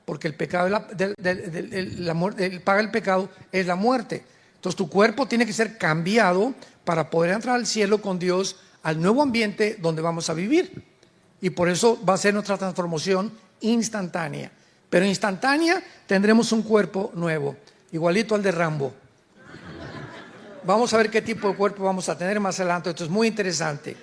porque el pecado, el paga del pecado es la muerte. Entonces tu cuerpo tiene que ser cambiado para poder entrar al cielo con Dios, al nuevo ambiente donde vamos a vivir. Y por eso va a ser nuestra transformación instantánea. Pero instantánea tendremos un cuerpo nuevo, igualito al de Rambo. Vamos a ver qué tipo de cuerpo vamos a tener más adelante. Esto es muy interesante.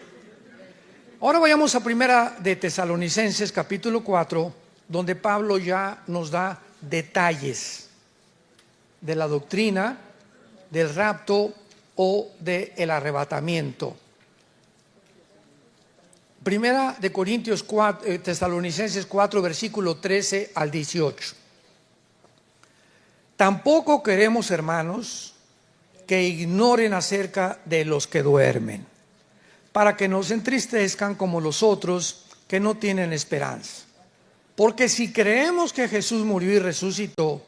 Ahora vayamos a Primera de Tesalonicenses, capítulo 4, donde Pablo ya nos da detalles de la doctrina del rapto o del arrebatamiento. Primera de Corintios 4, Tesalonicenses 4, versículo 13 al 18. Tampoco queremos, hermanos, que ignoren acerca de los que duermen, para que no se entristezcan como los otros que no tienen esperanza. Porque si creemos que Jesús murió y resucitó,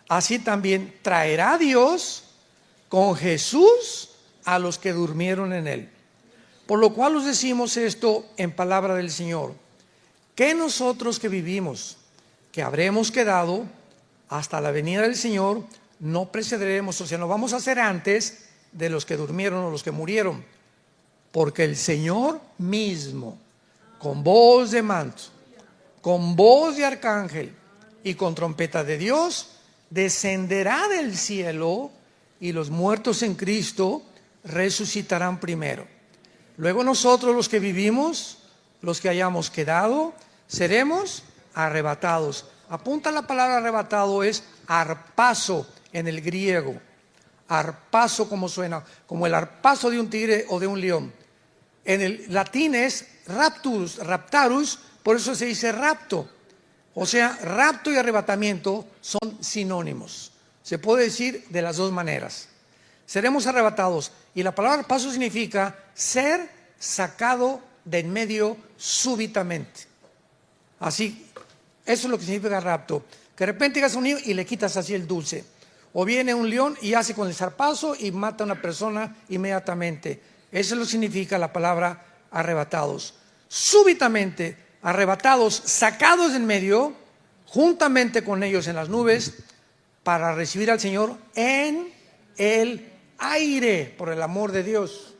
así también traerá Dios con Jesús a los que durmieron en él. Por lo cual os decimos esto en palabra del Señor, que nosotros que vivimos, que habremos quedado hasta la venida del Señor, no precederemos, o sea, no vamos a ser antes de los que durmieron o los que murieron, porque el Señor mismo, con voz de manto, con voz de arcángel y con trompeta de Dios, descenderá del cielo, y los muertos en Cristo resucitarán primero. Luego nosotros, los que vivimos, los que hayamos quedado, seremos arrebatados. Apunta la palabra arrebatado, es arpazo en el griego. Arpazo, como suena, como el arpazo de un tigre o de un león. En el latín es raptarus, por eso se dice rapto. O sea, rapto y arrebatamiento son sinónimos. Se puede decir de las dos maneras. Seremos arrebatados. Y la palabra arpazo significa ser sacado de en medio súbitamente. Así, eso es lo que significa rapto. Que de repente llegas a un niño y le quitas así el dulce. O viene un león y hace con el zarpazo y mata a una persona inmediatamente. Eso es lo que significa la palabra arrebatados. Súbitamente, arrebatados, sacados de en medio, juntamente con ellos en las nubes, para recibir al Señor en el aire, por el amor de Dios.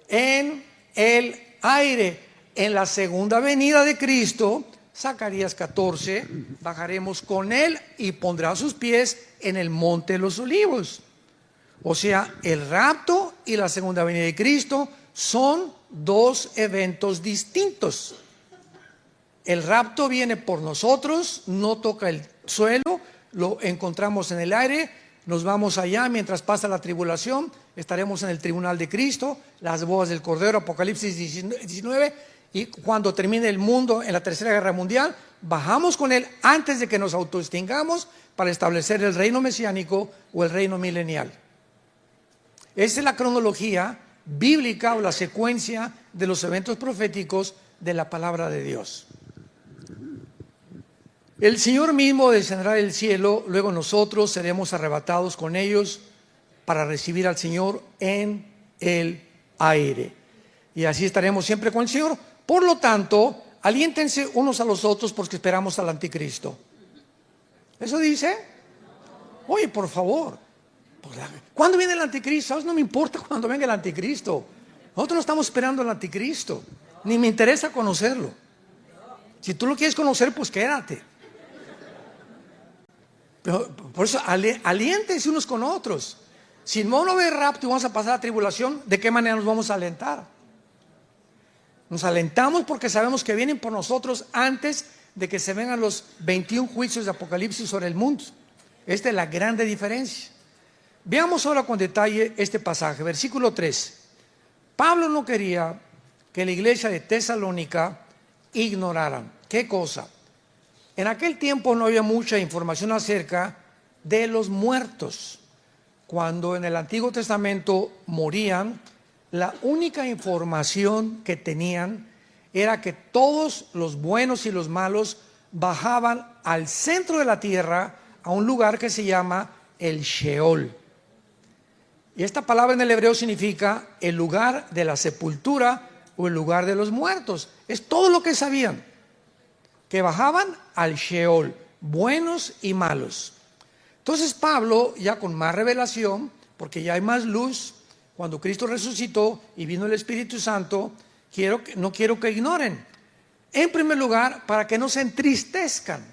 En el aire. En la segunda venida de Cristo Zacarías 14, bajaremos con él y pondrá sus pies en el monte de los olivos. O sea, el rapto y la segunda venida de Cristo son dos eventos distintos. El rapto viene por nosotros, no toca el suelo, lo encontramos en el aire, nos vamos allá mientras pasa la tribulación, estaremos en el tribunal de Cristo, las bodas del Cordero, Apocalipsis 19, y cuando termine el mundo en la tercera guerra mundial, bajamos con él antes de que nos autoextingamos para establecer el reino mesiánico o el reino milenial. Esa es la cronología bíblica o la secuencia de los eventos proféticos de la palabra de Dios. El Señor mismo descenderá del cielo, luego nosotros seremos arrebatados con ellos para recibir al Señor en el aire. Y así estaremos siempre con el Señor. Por lo tanto, aliéntense unos a los otros porque esperamos al anticristo. ¿Eso dice? Oye, por favor. ¿Cuándo viene el anticristo? No me importa cuándo venga el anticristo. Nosotros no estamos esperando al anticristo. Ni me interesa conocerlo. Si tú lo quieres conocer, pues quédate. Pero por eso, aliéntense unos con otros. Si no va a haber rapto y vamos a pasar la tribulación, ¿de qué manera nos vamos a alentar? Nos alentamos porque sabemos que vienen por nosotros antes de que se vengan los 21 juicios de Apocalipsis sobre el mundo. Esta es la grande diferencia. Veamos ahora con detalle este pasaje, versículo 3. Pablo no quería que la iglesia de Tesalónica ignoraran. ¿Qué cosa? En aquel tiempo no había mucha información acerca de los muertos. Cuando en el Antiguo Testamento morían, la única información que tenían era que todos los buenos y los malos bajaban al centro de la tierra a un lugar que se llama el Sheol. Y esta palabra en el hebreo significa el lugar de la sepultura o el lugar de los muertos. Es todo lo que sabían, que bajaban al Sheol, buenos y malos. Entonces Pablo, ya con más revelación, porque ya hay más luz, cuando Cristo resucitó y vino el Espíritu Santo, no quiero que ignoren. En primer lugar, para que no se entristezcan.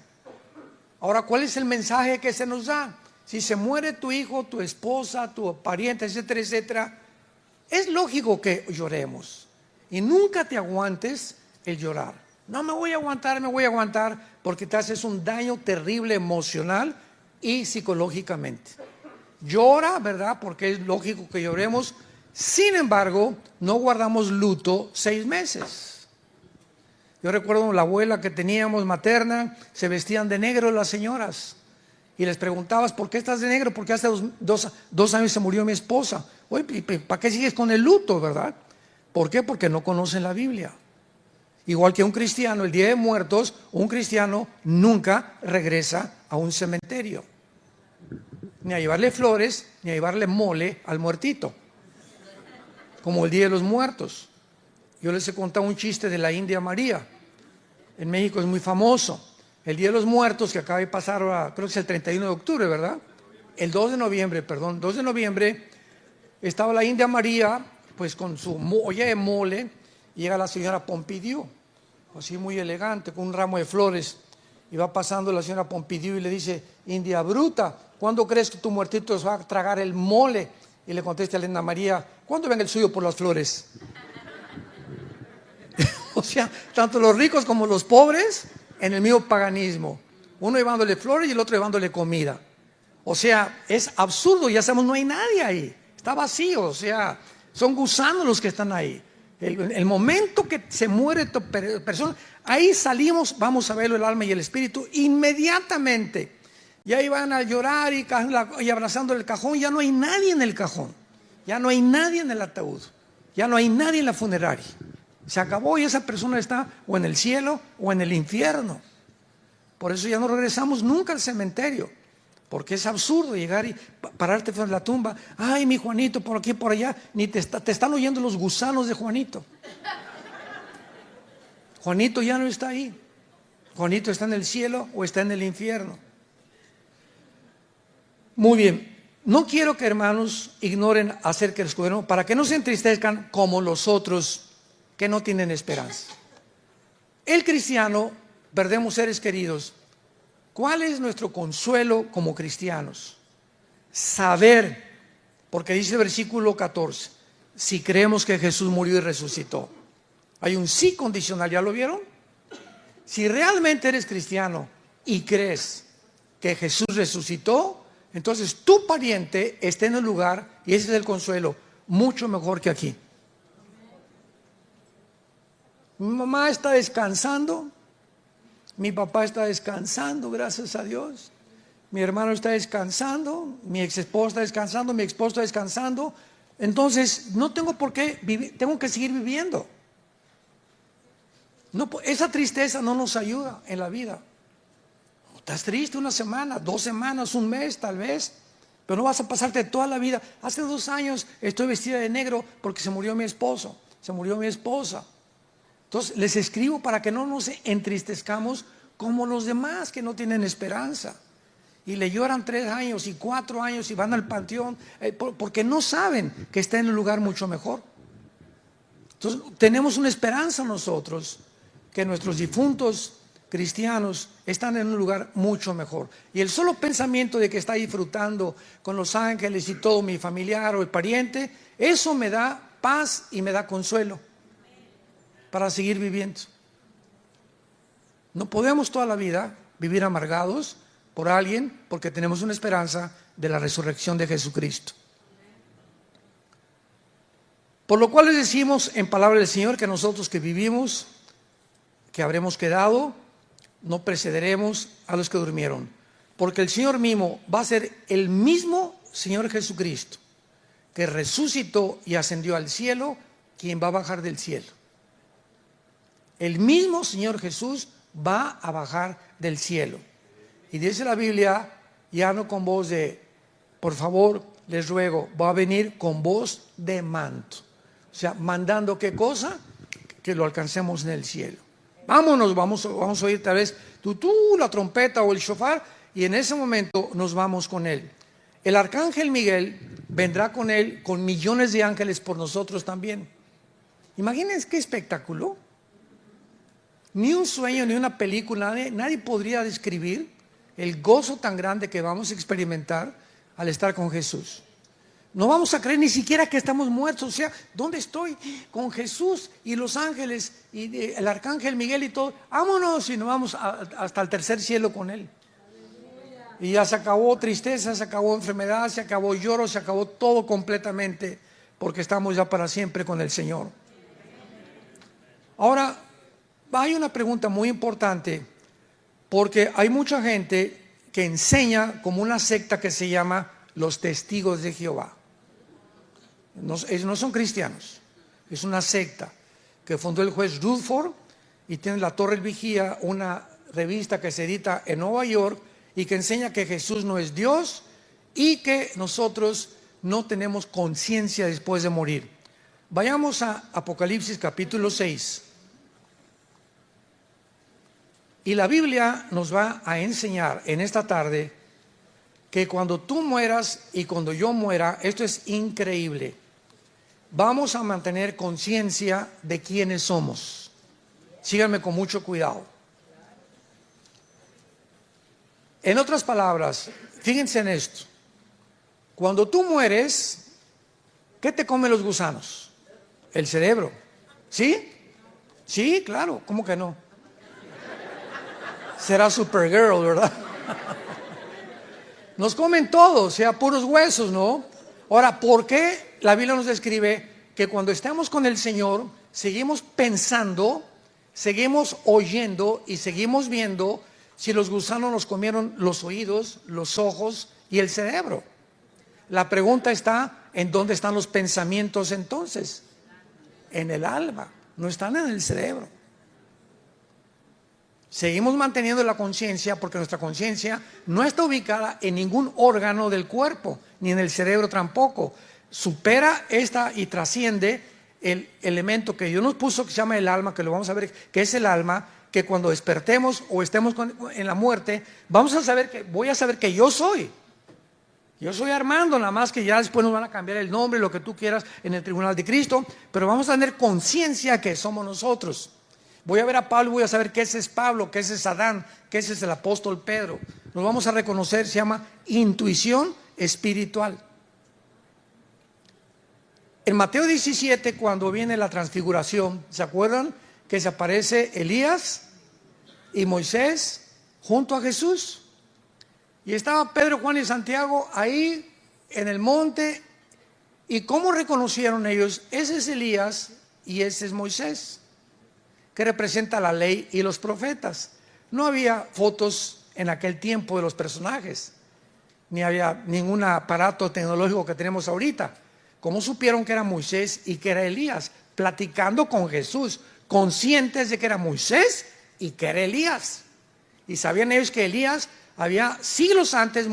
Ahora, ¿cuál es el mensaje que se nos da? Si se muere tu hijo, tu esposa, tu pariente, etcétera, etcétera, es lógico que lloremos. Y nunca te aguantes el llorar. No me voy a aguantar, porque te haces un daño terrible emocional y psicológicamente. Llora, ¿verdad? Porque es lógico que lloremos. Sin embargo, no guardamos luto 6 meses. Yo recuerdo la abuela que teníamos materna, se vestían de negro las señoras. Y les preguntabas, ¿por qué estás de negro? Porque hace dos años se murió mi esposa. Oye, ¿para qué sigues con el luto, verdad? ¿Por qué? Porque no conocen la Biblia. Igual que un cristiano, el Día de Muertos, un cristiano nunca regresa a un cementerio. Ni a llevarle flores, ni a llevarle mole al muertito. Como el Día de los Muertos. Yo les he contado un chiste de la India María. En México es muy famoso. El Día de los Muertos, que acaba de pasar ahora, creo que es el 31 de octubre, ¿verdad? El 2 de noviembre, estaba la India María, pues con su olla de mole, y llega la señora Pompidou, así muy elegante, con un ramo de flores, y va pasando la señora Pompidou y le dice, India bruta, ¿cuándo crees que tu muertito se va a tragar el mole? Y le contesta a la India María, ¿cuándo venga el suyo por las flores? O sea, tanto los ricos como los pobres en el mismo paganismo, uno llevándole flores y el otro llevándole comida. O sea, es absurdo, ya sabemos, no hay nadie ahí, está vacío, o sea, son gusanos los que están ahí. El momento que se muere tu persona, ahí salimos, vamos a verlo el alma y el espíritu inmediatamente. Y ahí van a llorar y abrazando el cajón, ya no hay nadie en el cajón, ya no hay nadie en el ataúd, ya no hay nadie en la funeraria. Se acabó y esa persona está o en el cielo o en el infierno. Por eso ya no regresamos nunca al cementerio, porque es absurdo llegar y pararte frente a la tumba. Ay, mi Juanito, por aquí, por allá. Ni te están oyendo los gusanos de Juanito. Juanito ya no está ahí. Juanito está en el cielo o está en el infierno. Muy bien. No quiero que, hermanos, ignoren acerca del escudero, para que no se entristezcan como los otros que no tienen esperanza. El cristiano perdemos seres queridos, ¿cuál es nuestro consuelo como cristianos? Saber, porque dice el versículo 14, si creemos que Jesús murió y resucitó. Hay un sí condicional, ¿ya lo vieron? Si realmente eres cristiano y crees que Jesús resucitó, entonces tu pariente está en el lugar, y ese es el consuelo, mucho mejor que aquí. Mi mamá está descansando, mi papá está descansando, gracias a Dios. Mi hermano está descansando, mi ex esposa está descansando, mi esposo está descansando. Entonces no tengo por qué vivir, tengo que seguir viviendo. No, esa tristeza no nos ayuda en la vida. Estás triste una semana, 2 semanas, un mes tal vez, pero no vas a pasarte toda la vida. Hace 2 años estoy vestida de negro porque se murió mi esposo, se murió mi esposa. Entonces les escribo para que no nos entristezcamos como los demás que no tienen esperanza. Y le lloran 3 años y 4 años y van al panteón porque no saben que está en un lugar mucho mejor. Entonces tenemos una esperanza nosotros, que nuestros difuntos cristianos están en un lugar mucho mejor. Y el solo pensamiento de que está disfrutando con los ángeles y todo mi familiar o el pariente, eso me da paz y me da consuelo para seguir viviendo. No podemos toda la vida vivir amargados por alguien, porque tenemos una esperanza de la resurrección de Jesucristo. Por lo cual les decimos en palabra del Señor que nosotros que vivimos, que habremos quedado, no precederemos a los que durmieron, porque el Señor mismo va a ser el mismo Señor Jesucristo que resucitó y ascendió al cielo, quien va a bajar del cielo. El mismo Señor Jesús va a bajar del cielo. Y dice la Biblia, ya no con voz de, por favor, les ruego, va a venir con voz de manto. O sea, mandando ¿qué cosa? Que lo alcancemos en el cielo. Vámonos, vamos a oír tal vez la trompeta o el shofar, y en ese momento nos vamos con él. El arcángel Miguel vendrá con él, con millones de ángeles por nosotros también. Imagínense qué espectáculo. Ni un sueño, ni una película, nadie podría describir el gozo tan grande que vamos a experimentar al estar con Jesús. No vamos a creer ni siquiera que estamos muertos. O sea, ¿dónde estoy? Con Jesús y los ángeles y el arcángel Miguel y todo. Vámonos y nos vamos hasta el tercer cielo con él. Y ya se acabó tristeza, se acabó enfermedad, se acabó lloro, se acabó todo completamente, porque estamos ya para siempre con el Señor. Ahora, hay una pregunta muy importante, porque hay mucha gente que enseña como una secta que se llama los Testigos de Jehová. No son cristianos, es una secta que fundó el juez Rutherford, y tiene la Torre Vigía, una revista que se edita en Nueva York y que enseña que Jesús no es Dios y que nosotros no tenemos conciencia después de morir. Vayamos a Apocalipsis capítulo 6. Y la Biblia nos va a enseñar en esta tarde que cuando tú mueras y cuando yo muera, esto es increíble, vamos a mantener conciencia de quiénes somos. Síganme con mucho cuidado. En otras palabras, fíjense en esto. Cuando tú mueres, ¿qué te comen los gusanos? El cerebro. ¿Sí? Sí, claro, ¿cómo que no? Será Supergirl, ¿verdad? Nos comen todo, o sea, puros huesos, ¿no? Ahora, ¿por qué la Biblia nos describe que cuando estamos con el Señor seguimos pensando, seguimos oyendo y seguimos viendo si los gusanos nos comieron los oídos, los ojos y el cerebro? La pregunta está, ¿en dónde están los pensamientos entonces? En el alma, no están en el cerebro. Seguimos manteniendo la conciencia porque nuestra conciencia no está ubicada en ningún órgano del cuerpo, ni en el cerebro tampoco. Supera esta y trasciende el elemento que Dios nos puso, que se llama el alma, que lo vamos a ver, que es el alma, que cuando despertemos o estemos en la muerte, voy a saber que yo soy. Yo soy Armando, nada más que ya después nos van a cambiar el nombre, lo que tú quieras, en el tribunal de Cristo, pero vamos a tener conciencia que somos nosotros. Voy a ver a Pablo y voy a saber que ese es Pablo, que ese es Adán, que ese es el apóstol Pedro. Nos vamos a reconocer, se llama intuición espiritual. En Mateo 17, cuando viene la transfiguración, ¿se acuerdan que se aparece Elías y Moisés junto a Jesús? Y estaba Pedro, Juan y Santiago ahí en el monte. ¿Y cómo reconocieron ellos? Ese es Elías y ese es Moisés, que representa la ley y los profetas. No había fotos en aquel tiempo de los personajes, ni había ningún aparato tecnológico que tenemos ahorita. ¿Cómo supieron que era Moisés y que era Elías? Platicando con Jesús, conscientes de que era Moisés y que era Elías. Y sabían ellos que Elías había siglos antes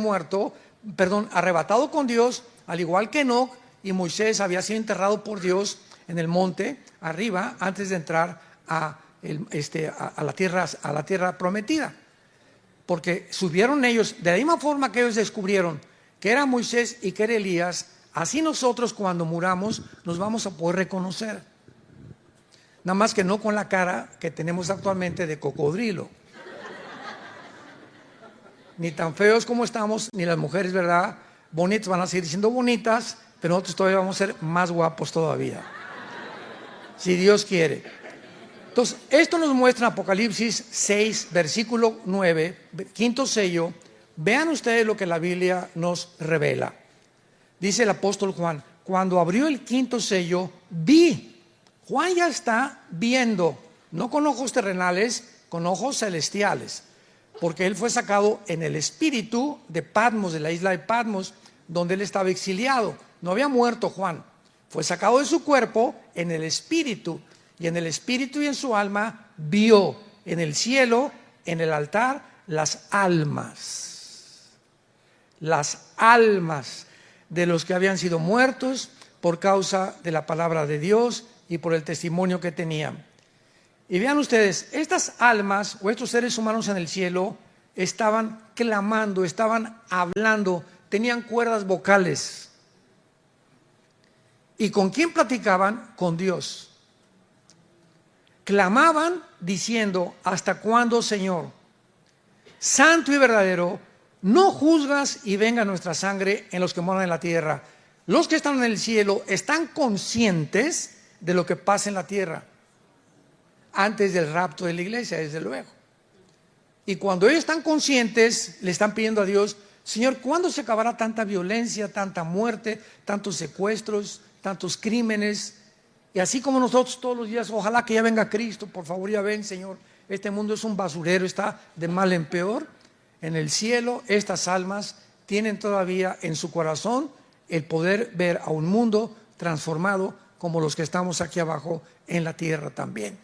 arrebatado con Dios, al igual que Enoc, y Moisés había sido enterrado por Dios en el monte arriba antes de entrar a la tierra prometida. Porque subieron ellos, de la misma forma que ellos descubrieron que era Moisés y que era Elías, así nosotros cuando muramos nos vamos a poder reconocer. Nada más que no con la cara que tenemos actualmente de cocodrilo. Ni tan feos como estamos, ni las mujeres, ¿verdad? Bonitas van a seguir siendo bonitas, pero nosotros todavía vamos a ser más guapos todavía, si Dios quiere. Entonces, esto nos muestra en Apocalipsis 6, versículo 9, quinto sello. Vean ustedes lo que la Biblia nos revela. Dice el apóstol Juan, cuando abrió el quinto sello, vi. Juan ya está viendo, no con ojos terrenales, con ojos celestiales, porque él fue sacado en el espíritu de Patmos, de la isla de Patmos, donde él estaba exiliado. No había muerto Juan, fue sacado de su cuerpo en el espíritu, y en el espíritu y en su alma vio en el cielo, en el altar, las almas de los que habían sido muertos por causa de la palabra de Dios y por el testimonio que tenían. Y vean ustedes, estas almas o estos seres humanos en el cielo estaban clamando, estaban hablando, tenían cuerdas vocales. ¿Y con quién platicaban? Con Dios. Clamaban diciendo, ¿hasta cuándo, Señor? Santo y verdadero, no juzgas y venga nuestra sangre en los que moran en la tierra. Los que están en el cielo están conscientes de lo que pasa en la tierra antes del rapto de la iglesia, desde luego. Y cuando ellos están conscientes, le están pidiendo a Dios, Señor, ¿cuándo se acabará tanta violencia, tanta muerte, tantos secuestros, tantos crímenes? Y así como nosotros todos los días, ojalá que ya venga Cristo, por favor ya ven, Señor. Este mundo es un basurero, está de mal en peor. En el cielo, estas almas tienen todavía en su corazón el poder ver a un mundo transformado como los que estamos aquí abajo en la tierra también.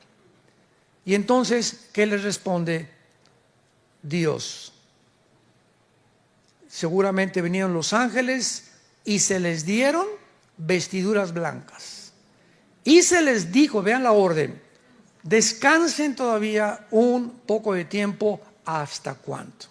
Y entonces, ¿qué les responde Dios? Seguramente vinieron los ángeles y se les dieron vestiduras blancas. Y se les dijo, vean la orden, descansen todavía un poco de tiempo. ¿Hasta cuánto?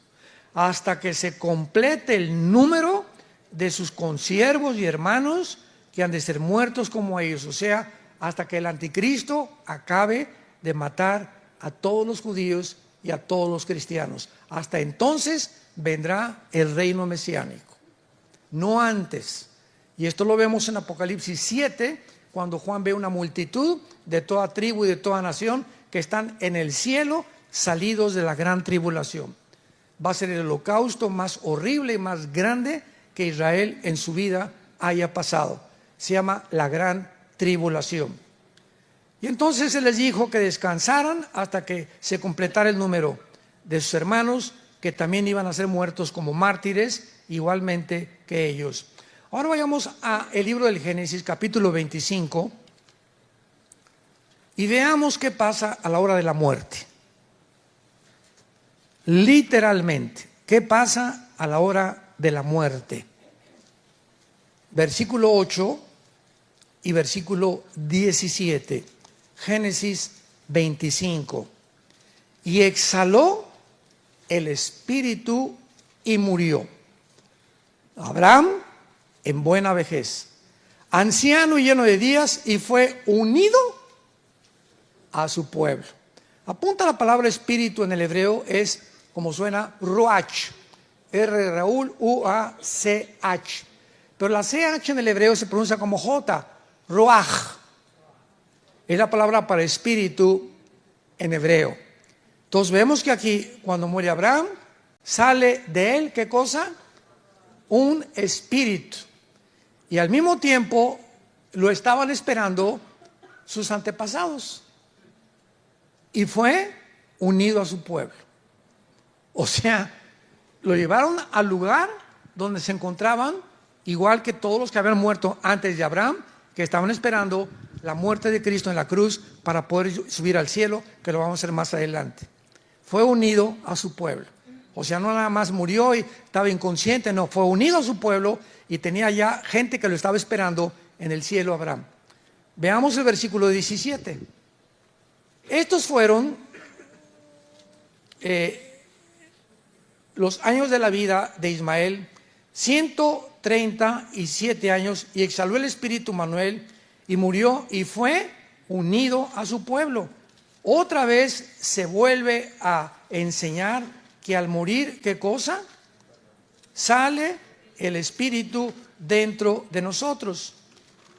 Hasta que se complete el número de sus consiervos y hermanos que han de ser muertos como ellos. O sea, hasta que el anticristo acabe de matar a todos los judíos y a todos los cristianos. Hasta entonces vendrá el reino mesiánico, no antes. Y esto lo vemos en Apocalipsis 7, cuando Juan ve una multitud de toda tribu y de toda nación que están en el cielo, salidos de la gran tribulación. Va a ser el holocausto más horrible y más grande que Israel en su vida haya pasado. Se llama la gran tribulación. Y entonces se les dijo que descansaran hasta que se completara el número de sus hermanos, que también iban a ser muertos como mártires, igualmente que ellos. Ahora vayamos al libro del Génesis, capítulo 25, y veamos qué pasa a la hora de la muerte. Literalmente, ¿qué pasa a la hora de la muerte? Versículo 8 y versículo 17, Génesis 25. Y exhaló el espíritu y murió Abraham en buena vejez, anciano y lleno de días, y fue unido a su pueblo. Apunta la palabra espíritu en el hebreo, es como suena, ruach. R Raúl, U-A-C-H. Pero la CH en el hebreo se pronuncia como J, ruach. Es la palabra para espíritu en hebreo. Entonces vemos que aquí, cuando muere Abraham, sale de él, ¿qué cosa? Un espíritu. Y al mismo tiempo lo estaban esperando sus antepasados. Y fue unido a su pueblo. O sea, lo llevaron al lugar donde se encontraban, igual que todos los que habían muerto antes de Abraham, que estaban esperando la muerte de Cristo en la cruz para poder subir al cielo, que lo vamos a hacer más adelante. Fue unido a su pueblo. O sea, no nada más murió y estaba inconsciente, no, fue unido a su pueblo y tenía ya gente que lo estaba esperando en el cielo, Abraham. Veamos el versículo 17. Estos fueron los años de la vida de Ismael, 137 años, y exhaló el espíritu Manuel y murió y fue unido a su pueblo. Otra vez se vuelve a enseñar que al morir, ¿qué cosa? Sale el espíritu dentro de nosotros.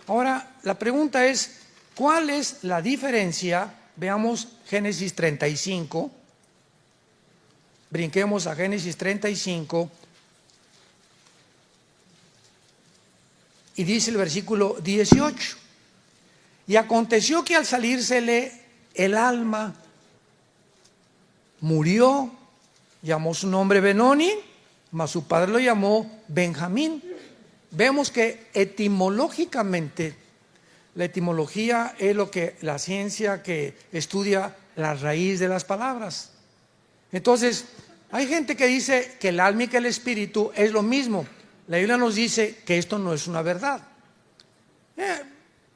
Ahora, la pregunta es, ¿cuál es la diferencia? Veamos Génesis 35. Brinquemos a Génesis 35. Y dice el versículo 18. Y aconteció que al salírsele el alma, murió, llamó su nombre Benoni, mas su padre lo llamó Benjamín. Vemos que etimológicamente, la etimología es lo que la ciencia que estudia la raíz de las palabras. Entonces, hay gente que dice que el alma y que el espíritu es lo mismo. La Biblia nos dice que esto no es una verdad.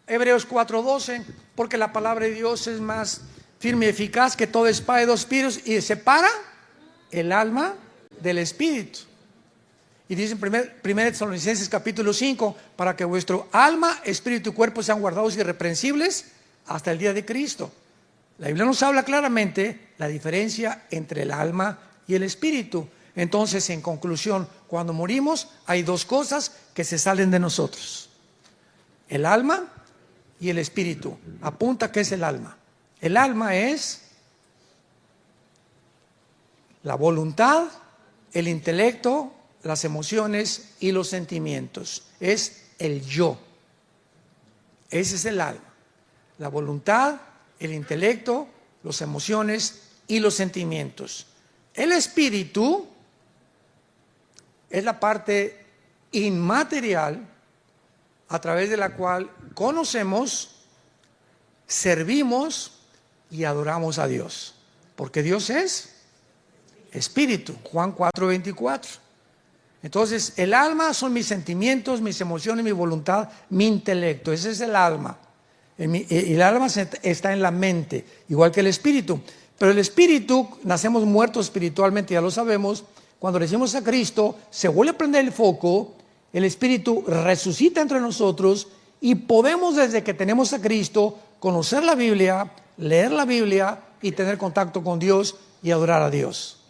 Hebreos 4:12, porque la palabra de Dios es más firme y eficaz que toda espada de dos filos y separa el alma del espíritu. Y dice en 1 Tesalonicenses capítulo 5, para que vuestro alma, espíritu y cuerpo sean guardados irreprensibles hasta el día de Cristo. La Biblia nos habla claramente la diferencia entre el alma y el espíritu. Entonces, en conclusión, cuando morimos hay dos cosas que se salen de nosotros: el alma y el espíritu. Apunta, ¿qué es el alma? El alma es la voluntad, el intelecto, las emociones y los sentimientos. Es el yo. Ese es el alma. La voluntad, el intelecto, las emociones y los sentimientos. El espíritu es la parte inmaterial a través de la cual conocemos, servimos y adoramos a Dios. Porque Dios es espíritu. Juan 4:24. Entonces, el alma son mis sentimientos, mis emociones, mi voluntad, mi intelecto. Ese es el alma. Y el alma está en la mente, igual que el espíritu. Pero el espíritu, nacemos muertos espiritualmente, ya lo sabemos. Cuando recibimos a Cristo, se vuelve a prender el foco, el espíritu resucita entre nosotros y podemos, desde que tenemos a Cristo, conocer la Biblia, leer la Biblia y tener contacto con Dios y adorar a Dios.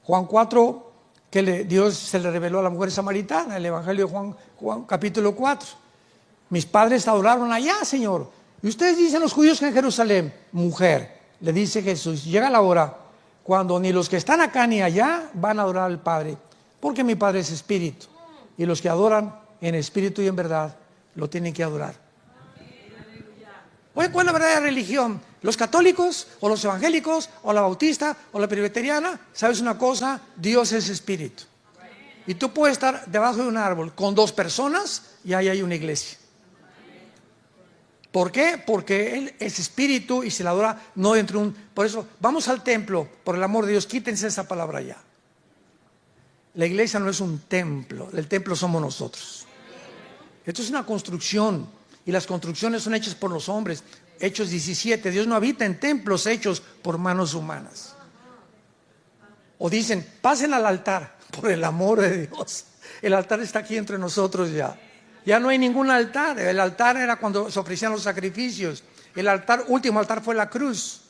Juan 4, que Dios se le reveló a la mujer samaritana, el Evangelio de Juan capítulo 4. Mis padres adoraron allá, Señor. Y ustedes dicen los judíos que en Jerusalén, mujer, le dice Jesús, llega la hora cuando ni los que están acá ni allá van a adorar al Padre, porque mi Padre es espíritu. Y los que adoran en espíritu y en verdad, lo tienen que adorar. Oye, ¿cuál es la verdadera religión? ¿Los católicos o los evangélicos o la bautista o la presbiteriana? ¿Sabes una cosa? Dios es espíritu. Y tú puedes estar debajo de un árbol con dos personas y ahí hay una iglesia. ¿Por qué? Porque Él es espíritu y se le adora no dentro de un... Por eso, vamos al templo, por el amor de Dios, quítense esa palabra ya. La iglesia no es un templo, el templo somos nosotros. Esto es una construcción. Y las construcciones son hechas por los hombres. Hechos 17, Dios no habita en templos hechos por manos humanas. O dicen, pasen al altar, por el amor de Dios. El altar está aquí entre nosotros ya. Ya no hay ningún altar. El altar era cuando se ofrecían los sacrificios. El altar, último altar fue la cruz.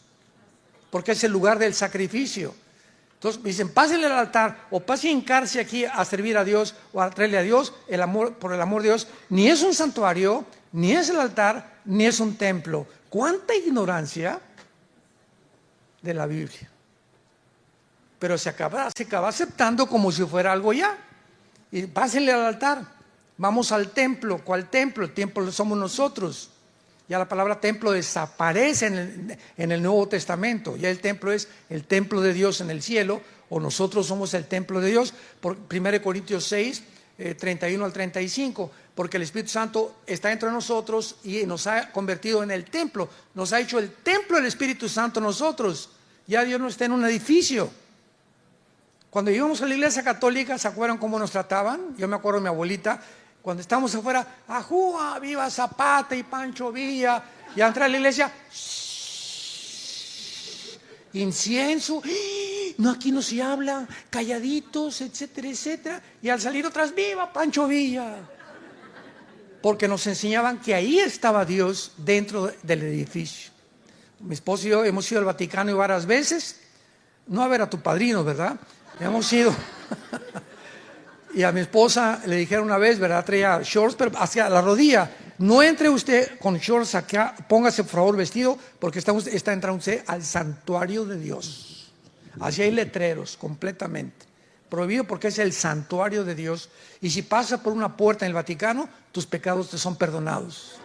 porque es el lugar del sacrificio. Entonces dicen, pásenle al altar o pasen a hincarse aquí a servir a Dios o a traerle a Dios el amor, por el amor de Dios. Ni es un santuario, ni es el altar, ni es un templo. ¿Cuánta ignorancia de la Biblia? Pero se acaba aceptando como si fuera algo ya. Y pásenle al altar, vamos al templo. ¿Cuál templo? El templo somos nosotros. Ya la palabra templo desaparece en el Nuevo Testamento. Ya el templo es el templo de Dios en el cielo, o nosotros somos el templo de Dios. Por 1 Corintios 6, 31 al 35, porque el Espíritu Santo está dentro de nosotros y nos ha convertido en el templo. Nos ha hecho el templo del Espíritu Santo nosotros. Ya Dios no está en un edificio. Cuando íbamos a la iglesia católica, ¿se acuerdan cómo nos trataban? Yo me acuerdo de mi abuelita. Cuando estábamos afuera, ¡ajúa! ¡Viva Zapata y Pancho Villa! Y al entrar a la iglesia, ¡shh! Incienso, no, aquí no se habla, calladitos, etcétera, etcétera. Y al salir otras, ¡viva Pancho Villa! Porque nos enseñaban que ahí estaba Dios dentro del edificio. Mi esposo y yo hemos ido al Vaticano varias veces, no a ver a tu padrino, ¿verdad? Hemos ido. Y a mi esposa le dijeron una vez, ¿verdad? Traía shorts, pero hacia la rodilla. No entre usted con shorts acá, póngase por favor vestido, porque está entrando usted al santuario de Dios. Así hay letreros, completamente. Prohibido porque es el santuario de Dios. Y si pasas por una puerta en el Vaticano, tus pecados te son perdonados.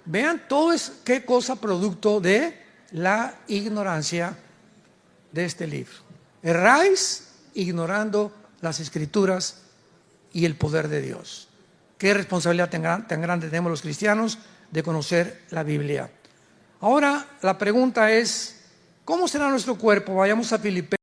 Vean todo es qué cosa producto de la ignorancia de este libro. Erráis ignorando las Escrituras y el poder de Dios. Qué responsabilidad tan grande tenemos los cristianos de conocer la Biblia. Ahora la pregunta es, ¿cómo será nuestro cuerpo? Vayamos a Filipenses.